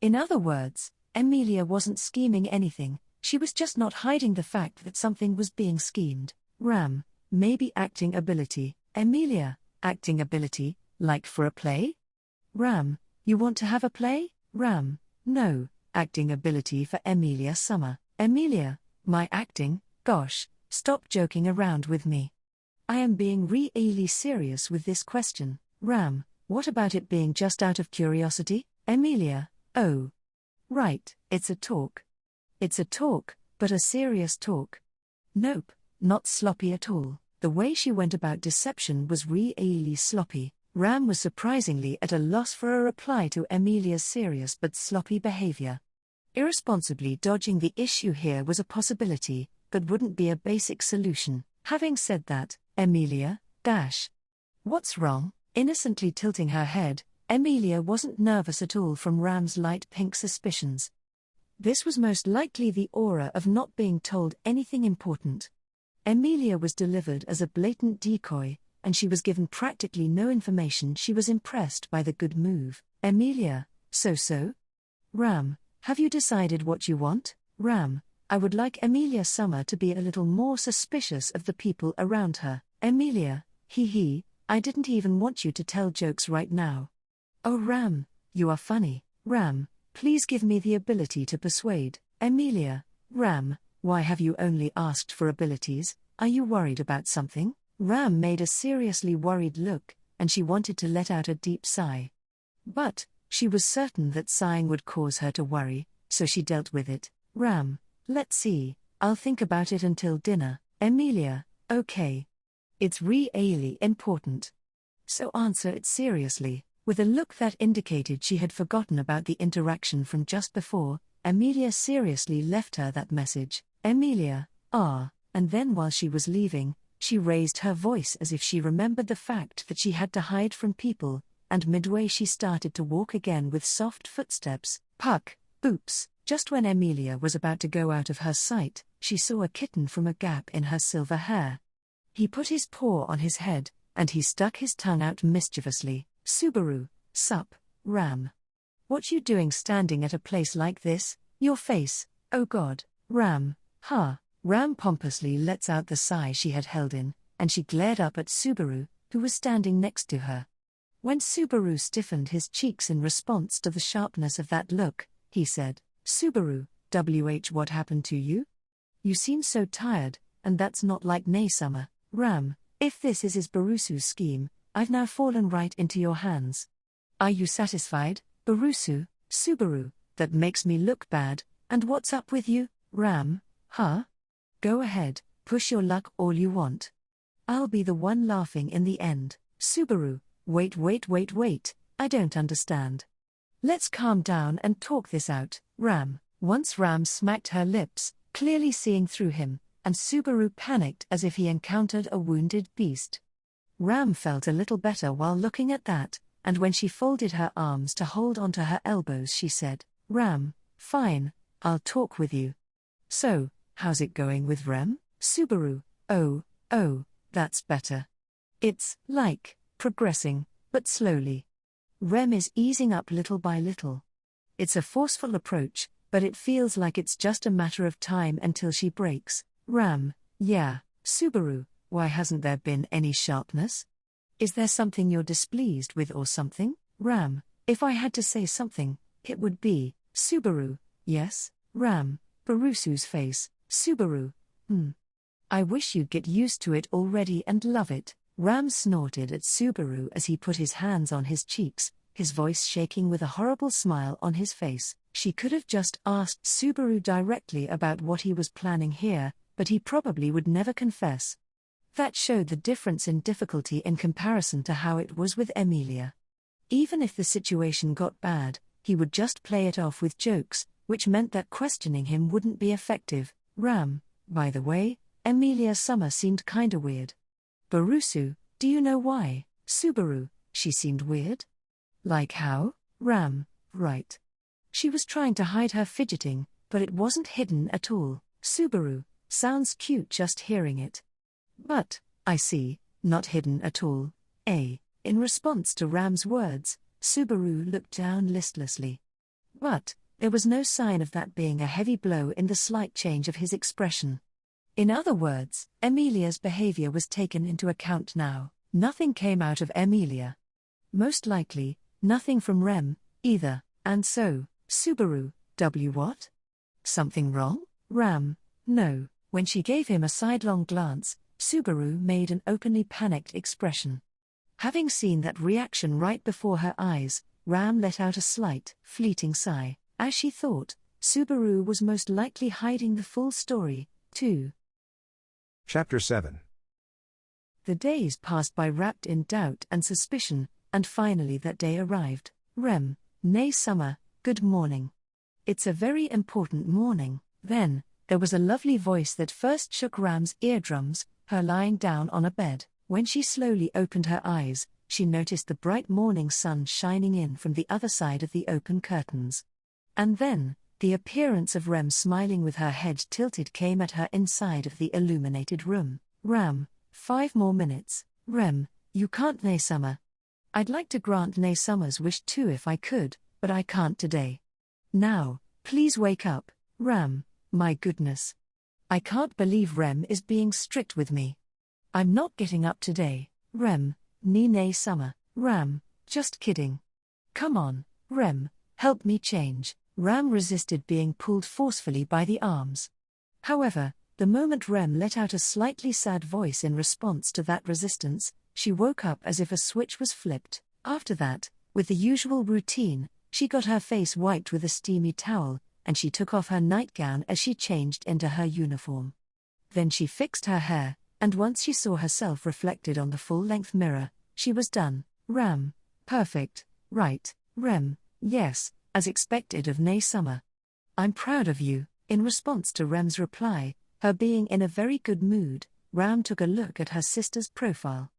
In other words, Emilia wasn't scheming anything, she was just not hiding the fact that something was being schemed. Ram, maybe acting ability. Emilia, acting ability, like for a play? Ram, you want to have a play? Ram, no, acting ability for Emilia Summer. Emilia, my acting, gosh, stop joking around with me. I am being really serious with this question. Ram, what about it being just out of curiosity? Emilia, oh. Right, it's a talk. It's a talk, but a serious talk. Nope, not sloppy at all. The way she went about deception was really sloppy. Ram was surprisingly at a loss for a reply to Emilia's serious but sloppy behavior. Irresponsibly dodging the issue here was a possibility, but wouldn't be a basic solution. Having said that, Emilia, What's wrong? Innocently tilting her head, Emilia wasn't nervous at all from Ram's light pink suspicions. This was most likely the aura of not being told anything important. Emilia was delivered as a blatant decoy, and she was given practically no information. She was impressed by the good move. Emilia, so? Ram, have you decided what you want? Ram, I would like Emilia Summer to be a little more suspicious of the people around her. Emilia, I didn't even want you to tell jokes right now. Oh Ram, you are funny. Ram, please give me the ability to persuade. Emilia, Ram, why have you only asked for abilities? Are you worried about something? Ram made a seriously worried look, and she wanted to let out a deep sigh. But she was certain that sighing would cause her to worry, so she dealt with it. Ram, let's see, I'll think about it until dinner. Emilia, okay. It's really important. So answer it seriously. With a look that indicated she had forgotten about the interaction from just before, Emilia seriously left her that message. Emilia, and then while she was leaving, she raised her voice as if she remembered the fact that she had to hide from people, and midway she started to walk again with soft footsteps. Puck, boops. Just when Emilia was about to go out of her sight, she saw a kitten from a gap in her silver hair. He put his paw on his head, and he stuck his tongue out mischievously. Subaru, sup, Ram. What you doing standing at a place like this? Your face, oh god. Ram, Ram pompously lets out the sigh she had held in, and she glared up at Subaru, who was standing next to her. When Subaru stiffened his cheeks in response to the sharpness of that look, he said, Subaru, what happened to you? You seem so tired, and that's not like Summer. Ram, if this is Barusu's scheme, I've now fallen right into your hands. Are you satisfied, Barusu? Subaru, that makes me look bad, and what's up with you? Ram, Go ahead, push your luck all you want. I'll be the one laughing in the end. Subaru, wait, I don't understand. Let's calm down and talk this out. Ram, once Ram smacked her lips, clearly seeing through him, and Subaru panicked as if he encountered a wounded beast. Ram felt a little better while looking at that, and when she folded her arms to hold onto her elbows she said, Ram, fine, I'll talk with you. So, how's it going with Rem? Subaru, oh, that's better. It's, like, progressing, but slowly. Rem is easing up little by little. It's a forceful approach, but it feels like it's just a matter of time until she breaks. Ram, yeah. Subaru, why hasn't there been any sharpness? Is there something you're displeased with or something? Ram, if I had to say something, it would be, Subaru, yes? Ram, Barusu's face, Subaru, I wish you'd get used to it already and love it. Ram snorted at Subaru as he put his hands on his cheeks, his voice shaking with a horrible smile on his face. She could have just asked Subaru directly about what he was planning here, but he probably would never confess. That showed the difference in difficulty in comparison to how it was with Emilia. Even if the situation got bad, he would just play it off with jokes, which meant that questioning him wouldn't be effective. Ram, by the way, Emilia Summer seemed kinda weird. Barusu, do you know why? Subaru, she seemed weird? Like how? Ram, right. She was trying to hide her fidgeting, but it wasn't hidden at all. Subaru, sounds cute just hearing it. But, I see, not hidden at all. In response to Ram's words, Subaru looked down listlessly. But, there was no sign of that being a heavy blow in the slight change of his expression. In other words, Emilia's behavior was taken into account now. Nothing came out of Emilia. Most likely, nothing from Rem, either, and so, Subaru, what? Something wrong? Ram, no. When she gave him a sidelong glance, Subaru made an openly panicked expression. Having seen that reaction right before her eyes, Ram let out a slight, fleeting sigh. As she thought, Subaru was most likely hiding the full story, too. Chapter 7. The days passed by wrapped in doubt and suspicion, and finally that day arrived. Rem, nay summer, good morning. It's a very important morning. Then, there was a lovely voice that first shook Ram's eardrums, her lying down on a bed. When she slowly opened her eyes, she noticed the bright morning sun shining in from the other side of the open curtains. And then, the appearance of Rem smiling with her head tilted came at her inside of the illuminated room. Ram, 5 more minutes. Rem, you can't nay summer. I'd like to grant nay summer's wish too if I could, but I can't today. Now, please wake up, Ram, my goodness. I can't believe Rem is being strict with me. I'm not getting up today, Rem, nay summer. Ram, just kidding. Come on, Rem, help me change. Ram resisted being pulled forcefully by the arms. However, the moment Rem let out a slightly sad voice in response to that resistance, she woke up as if a switch was flipped. After that, with the usual routine, she got her face wiped with a steamy towel, and she took off her nightgown as she changed into her uniform. Then she fixed her hair, and once she saw herself reflected on the full-length mirror, she was done. Ram, perfect, right, Rem, yes, as expected of nay summer. I'm proud of you. In response to Rem's reply, her being in a very good mood, Ram took a look at her sister's profile.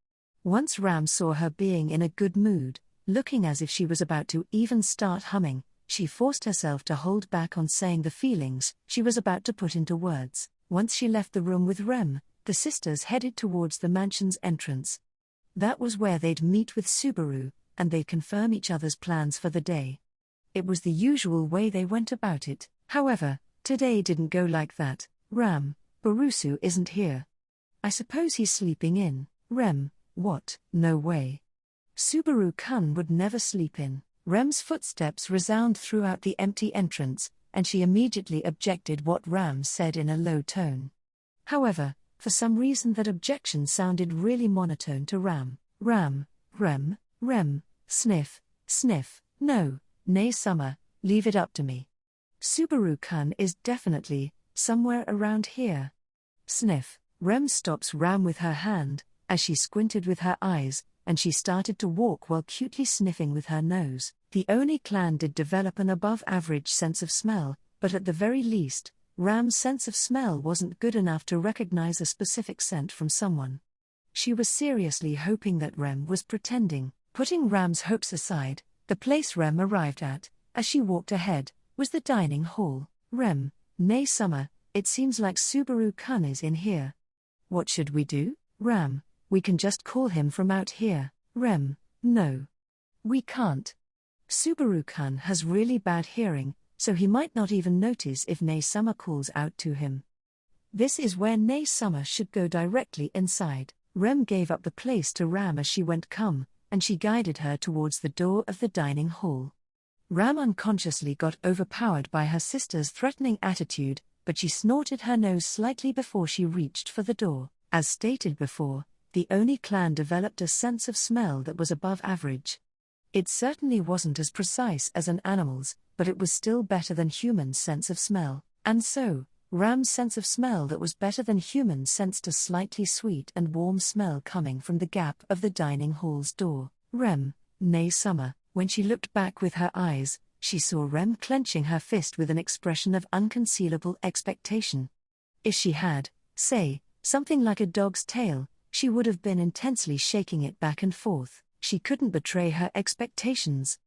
Once Ram saw her being in a good mood, looking as if she was about to even start humming, she forced herself to hold back on saying the feelings she was about to put into words. Once she left the room with Rem, the sisters headed towards the mansion's entrance. That was where they'd meet with Subaru, and they'd confirm each other's plans for the day. It was the usual way they went about it. However, today didn't go like that. Ram, Barusu isn't here. I suppose he's sleeping in. Rem, what? No way. Subaru-kun would never sleep in. Rem's footsteps resound throughout the empty entrance, and she immediately objected what Ram said in a low tone. However, for some reason that objection sounded really monotone to Ram. Ram, Rem, sniff, sniff, no, nay summer, leave it up to me. Subaru-kun is definitely somewhere around here. Sniff. Rem stops Ram with her hand, as she squinted with her eyes, and she started to walk while cutely sniffing with her nose. The Oni clan did develop an above-average sense of smell, but at the very least, Ram's sense of smell wasn't good enough to recognize a specific scent from someone. She was seriously hoping that Rem was pretending. Putting Ram's hopes aside, the place Rem arrived at, as she walked ahead, was the dining hall. Rem, nay summer, it seems like Subaru-kun is in here. What should we do? Ram, we can just call him from out here. Rem, no. We can't. Subaru-kun has really bad hearing, so he might not even notice if nay summer calls out to him. This is where nay summer should go directly inside. Rem gave up the place to Ram as she went come, and she guided her towards the door of the dining hall. Ram unconsciously got overpowered by her sister's threatening attitude, but she snorted her nose slightly before she reached for the door. As stated before, the Oni clan developed a sense of smell that was above average. It certainly wasn't as precise as an animal's, but it was still better than humans' sense of smell. And so, Ram's sense of smell that was better than humans sensed a slightly sweet and warm smell coming from the gap of the dining hall's door. Rem, nay summer. When she looked back with her eyes, she saw Rem clenching her fist with an expression of unconcealable expectation. If she had, say, something like a dog's tail, she would have been intensely shaking it back and forth. She couldn't betray her expectations.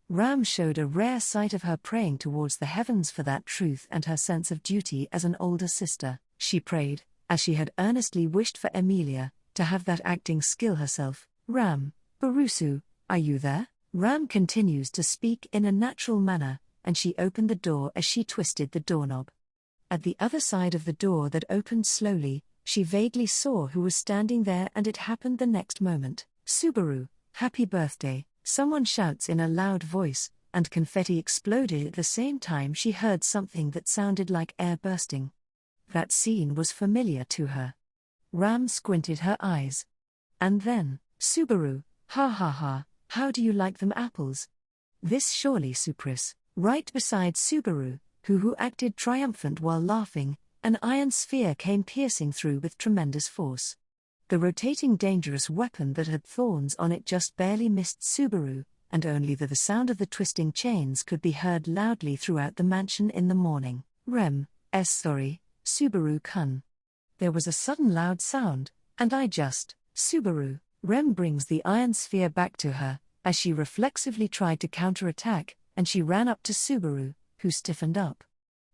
Ram showed a rare sight of her praying towards the heavens for that truth and her sense of duty as an older sister. She prayed, as she had earnestly wished for Emilia, to have that acting skill herself. Ram, Barusu, are you there? Ram continues to speak in a natural manner, and she opened the door as she twisted the doorknob. At the other side of the door that opened slowly, she vaguely saw who was standing there, and it happened the next moment. Subaru, happy birthday, someone shouts in a loud voice, and confetti exploded at the same time she heard something that sounded like air bursting. That scene was familiar to her. Ram squinted her eyes. And then, Subaru, ha ha ha, how do you like them apples? This surely Supris, right beside Subaru, who acted triumphant while laughing, an iron sphere came piercing through with tremendous force. The rotating dangerous weapon that had thorns on it just barely missed Subaru, and only the sound of the twisting chains could be heard loudly throughout the mansion in the morning. Sorry, Subaru-kun. There was a sudden loud sound, and Subaru. Rem brings the iron sphere back to her, as she reflexively tried to counterattack, and she ran up to Subaru, who stiffened up.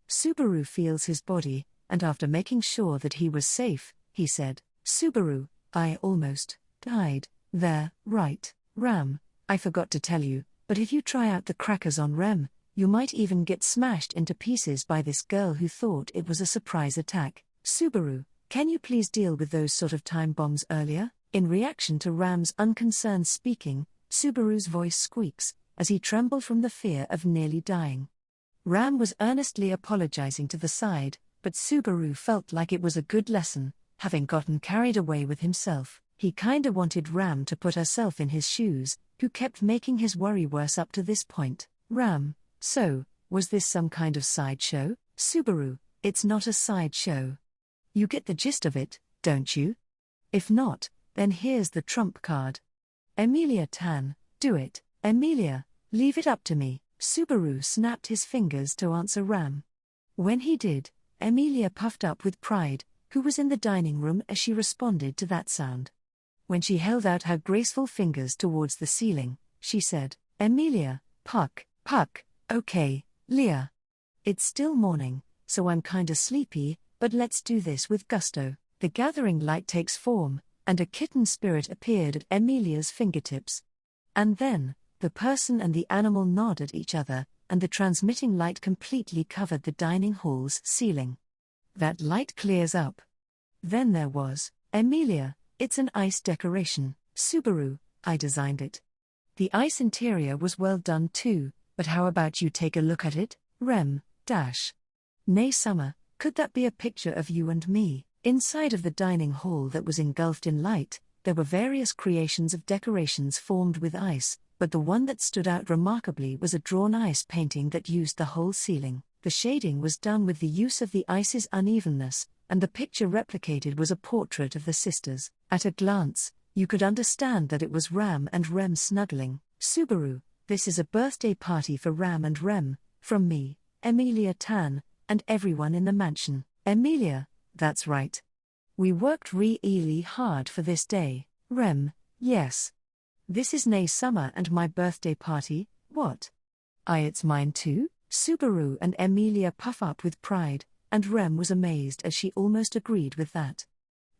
Subaru feels his body, and after making sure that he was safe, he said, Subaru, I almost died there, right? Ram, I forgot to tell you, but if you try out the crackers on Rem, you might even get smashed into pieces by this girl who thought it was a surprise attack. Subaru, can you please deal with those sort of time bombs earlier? In reaction to Ram's unconcerned speaking, Subaru's voice squeaks, as he trembled from the fear of nearly dying. Ram was earnestly apologizing to the side, but Subaru felt like it was a good lesson, having gotten carried away with himself. He kinda wanted Ram to put herself in his shoes, who kept making his worry worse up to this point. Ram, so, was this some kind of sideshow? Subaru, it's not a sideshow. You get the gist of it, don't you? If not, then here's the trump card. Emilia Tan, do it. Emilia, leave it up to me. Subaru snapped his fingers to answer Ram. When he did, Emilia puffed up with pride, who was in the dining room as she responded to that sound. When she held out her graceful fingers towards the ceiling, she said, Emilia, puck, okay, Leah. It's still morning, so I'm kinda sleepy, but let's do this with gusto. The gathering light takes form, and a kitten spirit appeared at Emilia's fingertips. And then, the person and the animal nod at each other, and the transmitting light completely covered the dining hall's ceiling. That light clears up. Then there was, Emilia, it's an ice decoration. Subaru, I designed it. The ice interior was well done too, but how about you take a look at it? Nay Summer, could that be a picture of you and me? Inside of the dining hall that was engulfed in light, there were various creations of decorations formed with ice, but the one that stood out remarkably was a drawn ice painting that used the whole ceiling. The shading was done with the use of the ice's unevenness, and the picture replicated was a portrait of the sisters. At a glance, you could understand that it was Ram and Rem snuggling. Subaru, this is a birthday party for Ram and Rem, from me, Emilia Tan, and everyone in the mansion. Emilia, that's right. We worked really hard for this day. Rem, yes. This is Nay Summer and my birthday party, what? It's mine too? Subaru and Emilia puff up with pride, and Rem was amazed as she almost agreed with that.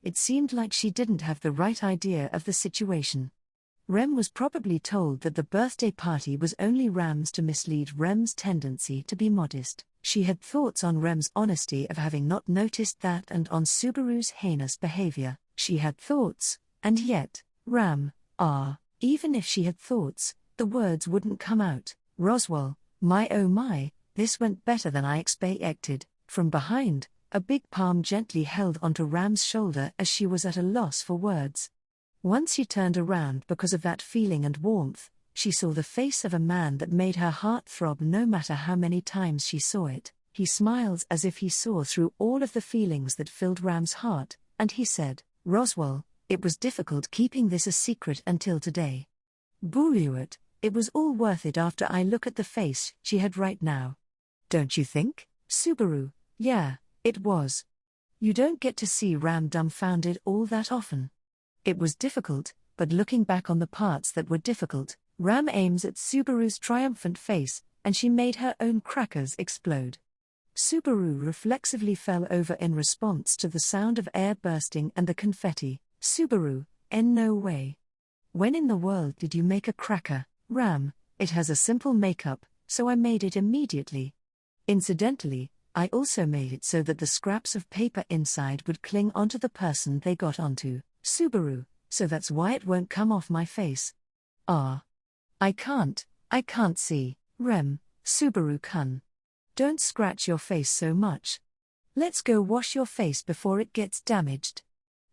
It seemed like she didn't have the right idea of the situation. Rem was probably told that the birthday party was only Ram's to mislead Rem's tendency to be modest. She had thoughts on Rem's honesty of having not noticed that and on Subaru's heinous behavior. She had thoughts, and yet, Ram, even if she had thoughts, the words wouldn't come out. Roswell, my oh my, this went better than I expected. From behind, a big palm gently held onto Ram's shoulder as she was at a loss for words. Once she turned around because of that feeling and warmth, she saw the face of a man that made her heart throb no matter how many times she saw it. He smiles as if he saw through all of the feelings that filled Ram's heart, and he said, Roswell, it was difficult keeping this a secret until today. Bullywit, it was all worth it after I look at the face she had right now. Don't you think? Subaru, yeah, it was. You don't get to see Ram dumbfounded all that often. It was difficult, but looking back on the parts that were difficult, Ram aims at Subaru's triumphant face, and she made her own crackers explode. Subaru reflexively fell over in response to the sound of air bursting and the confetti. Subaru, in no way. When in the world did you make a cracker? Ram, it has a simple makeup, so I made it immediately. Incidentally, I also made it so that the scraps of paper inside would cling onto the person they got onto. Subaru, so that's why it won't come off my face. I can't see. Rem, Subaru-kun. Don't scratch your face so much. Let's go wash your face before it gets damaged.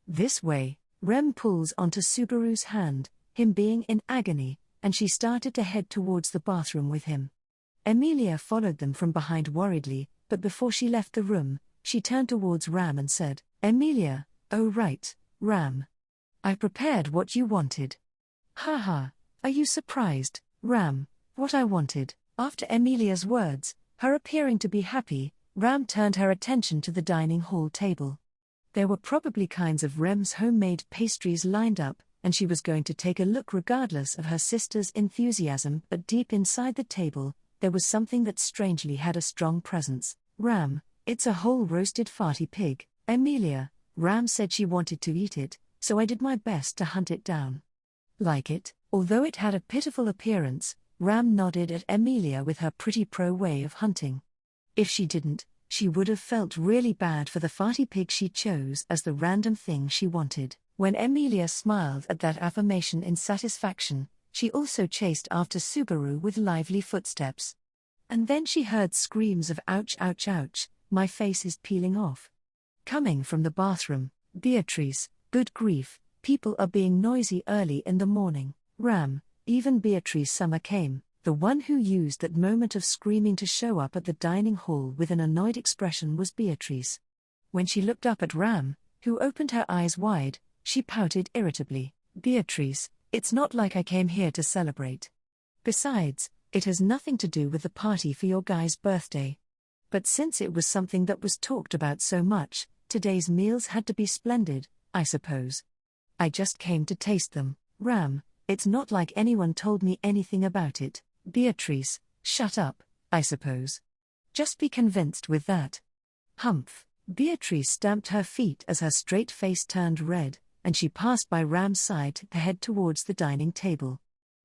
This way, Rem pulls onto Subaru's hand, him being in agony, and she started to head towards the bathroom with him. Emilia followed them from behind worriedly, but before she left the room, she turned towards Ram and said, "Emilia, oh right, Ram. I prepared what you wanted." "Haha, are you surprised, Ram, what I wanted?" After Emilia's words, her appearing to be happy, Ram turned her attention to the dining hall table. There were probably kinds of Rem's homemade pastries lined up, and she was going to take a look regardless of her sister's enthusiasm, but deep inside the table, there was something that strangely had a strong presence. "Ram, it's a whole roasted farty pig, Emilia." Ram said she wanted to eat it, so I did my best to hunt it down. "Like it?" Although it had a pitiful appearance, Ram nodded at Emilia with her pretty pro way of hunting. If she didn't, she would have felt really bad for the farty pig she chose as the random thing she wanted. When Emilia smiled at that affirmation in satisfaction, she also chased after Subaru with lively footsteps. And then she heard screams of "ouch, ouch, ouch, my face is peeling off." Coming from the bathroom. "Beatrice, good grief, people are being noisy early in the morning." Ram, even Beatrice Summer came, the one who used that moment of screaming to show up at the dining hall with an annoyed expression was Beatrice. When she looked up at Ram, who opened her eyes wide, she pouted irritably. "Beatrice, it's not like I came here to celebrate. Besides, it has nothing to do with the party for your guy's birthday. But since it was something that was talked about so much, today's meals had to be splendid, I suppose. I just came to taste them." "Ram, it's not like anyone told me anything about it." "Beatrice, shut up, I suppose. Just be convinced with that." "Humph." Beatrice stamped her feet as her straight face turned red, and she passed by Ram's side to head towards the dining table.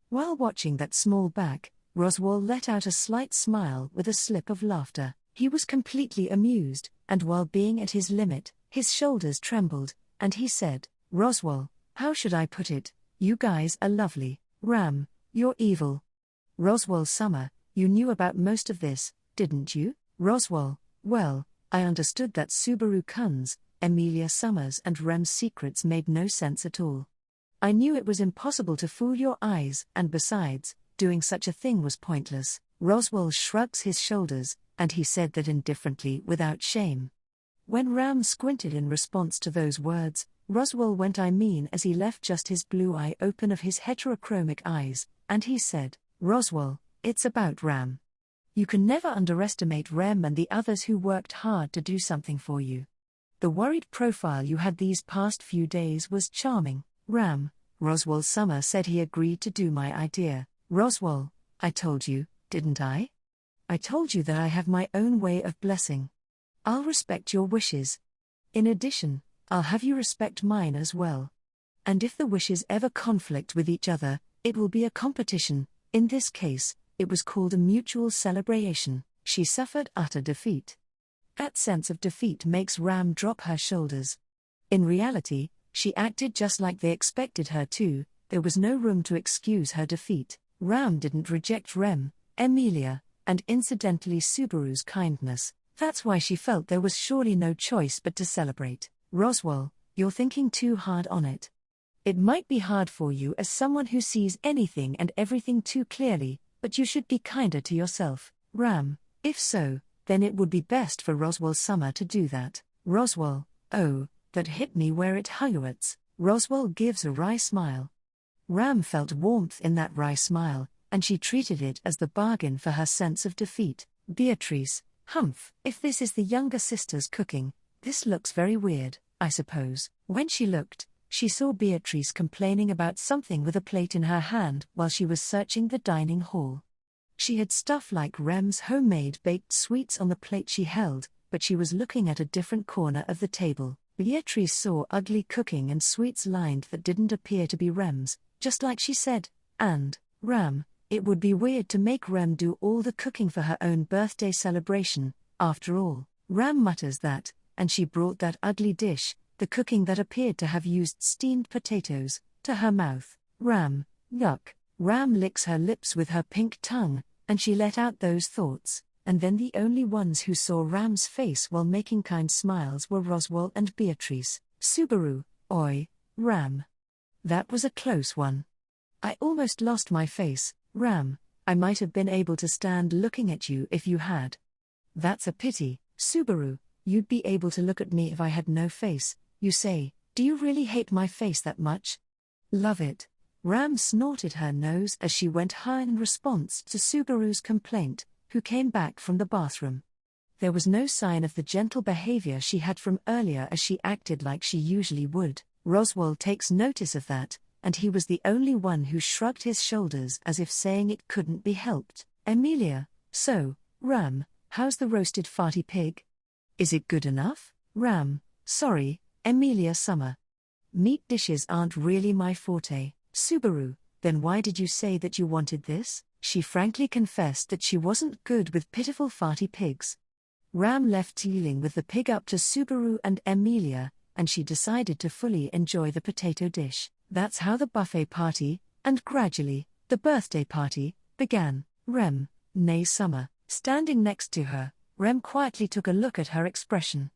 While watching that small back, Roswell let out a slight smile with a slip of laughter. He was completely amused, and while being at his limit, his shoulders trembled, and he said, "Roswell, how should I put it? You guys are lovely. Ram, you're evil." "Roswell Summer, you knew about most of this, didn't you?" Roswell, well, I understood that Subaru Kun's, Emilia Summers and Rem's secrets made no sense at all. I knew it was impossible to fool your eyes, and besides, doing such a thing was pointless. Roswell shrugs his shoulders, and he said that indifferently without shame. When Ram squinted in response to those words, Roswell went as he left just his blue eye open of his heterochromic eyes, and he said, "Roswell, it's about Ram. You can never underestimate Rem and the others who worked hard to do something for you. The worried profile you had these past few days was charming, Ram." Roswell Summer said he agreed to do my idea. "Roswell, I told you, didn't I? I told you that I have my own way of blessing. I'll respect your wishes. In addition, I'll have you respect mine as well. And if the wishes ever conflict with each other, it will be a competition. In this case, it was called a mutual celebration." She suffered utter defeat. That sense of defeat makes Ram drop her shoulders. In reality, she acted just like they expected her to. There was no room to excuse her defeat. Ram didn't reject Rem, Emilia, and incidentally Subaru's kindness. That's why she felt there was surely no choice but to celebrate. "Roswell, you're thinking too hard on it. It might be hard for you as someone who sees anything and everything too clearly, but you should be kinder to yourself, Ram. If so, then it would be best for Roswell Summer to do that." Roswell, oh, that hit me where it hurts. Roswell gives a wry smile. Ram felt warmth in that wry smile, and she treated it as the bargain for her sense of defeat. "Beatrice, humph, if this is the younger sister's cooking, this looks very weird, I suppose." When she looked, she saw Beatrice complaining about something with a plate in her hand while she was searching the dining hall. She had stuff like Rem's homemade baked sweets on the plate she held, but she was looking at a different corner of the table. Beatrice saw ugly cooking and sweets lined that didn't appear to be Rem's, just like she said, and, Ram, it would be weird to make Rem do all the cooking for her own birthday celebration, after all. Ram mutters that, and she brought that ugly dish, the cooking that appeared to have used steamed potatoes, to her mouth. Ram, yuck. Ram licks her lips with her pink tongue, and she let out those thoughts, and then the only ones who saw Ram's face while making kind smiles were Roswell and Beatrice. "Subaru, oi, Ram. That was a close one. I almost lost my face, Ram. I might have been able to stand looking at you if you had. That's a pity, Subaru. You'd be able to look at me if I had no face, you say. Do you really hate my face that much? Love it. Ram snorted her nose as she went high in response to Subaru's complaint, who came back from the bathroom. There was no sign of the gentle behavior she had from earlier as she acted like she usually would. Roswell takes notice of that, and he was the only one who shrugged his shoulders as if saying it couldn't be helped. Emilia, so, Ram, how's the roasted farty pig? Is it good enough? Ram, sorry, Emilia Summer. Meat dishes aren't really my forte. Subaru, then why did you say that you wanted this? She frankly confessed that she wasn't good with pitiful farty pigs. Ram left dealing with the pig up to Subaru and Emilia, and she decided to fully enjoy the potato dish. That's how the buffet party, and gradually, the birthday party, began. Rem, nay Summer, standing next to her, Rem quietly took a look at her expression.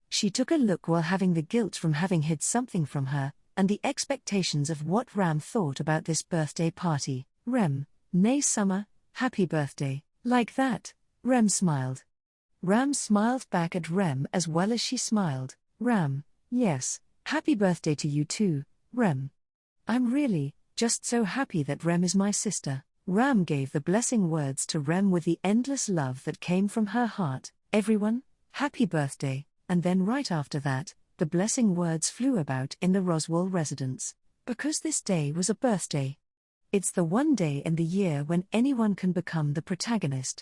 She took a look while having the guilt from having hid something from her, and the expectations of what Ram thought about this birthday party. Rem, nay Summer, happy birthday. Like that, Rem smiled. Ram smiled back at Rem as well as she smiled. Ram, yes, happy birthday to you too, Rem. I'm really, just so happy that Rem is my sister. Ram gave the blessing words to Rem with the endless love that came from her heart. Everyone, happy birthday, and then right after that, the blessing words flew about in the Roswell residence. Because this day was a birthday. It's the one day in the year when anyone can become the protagonist.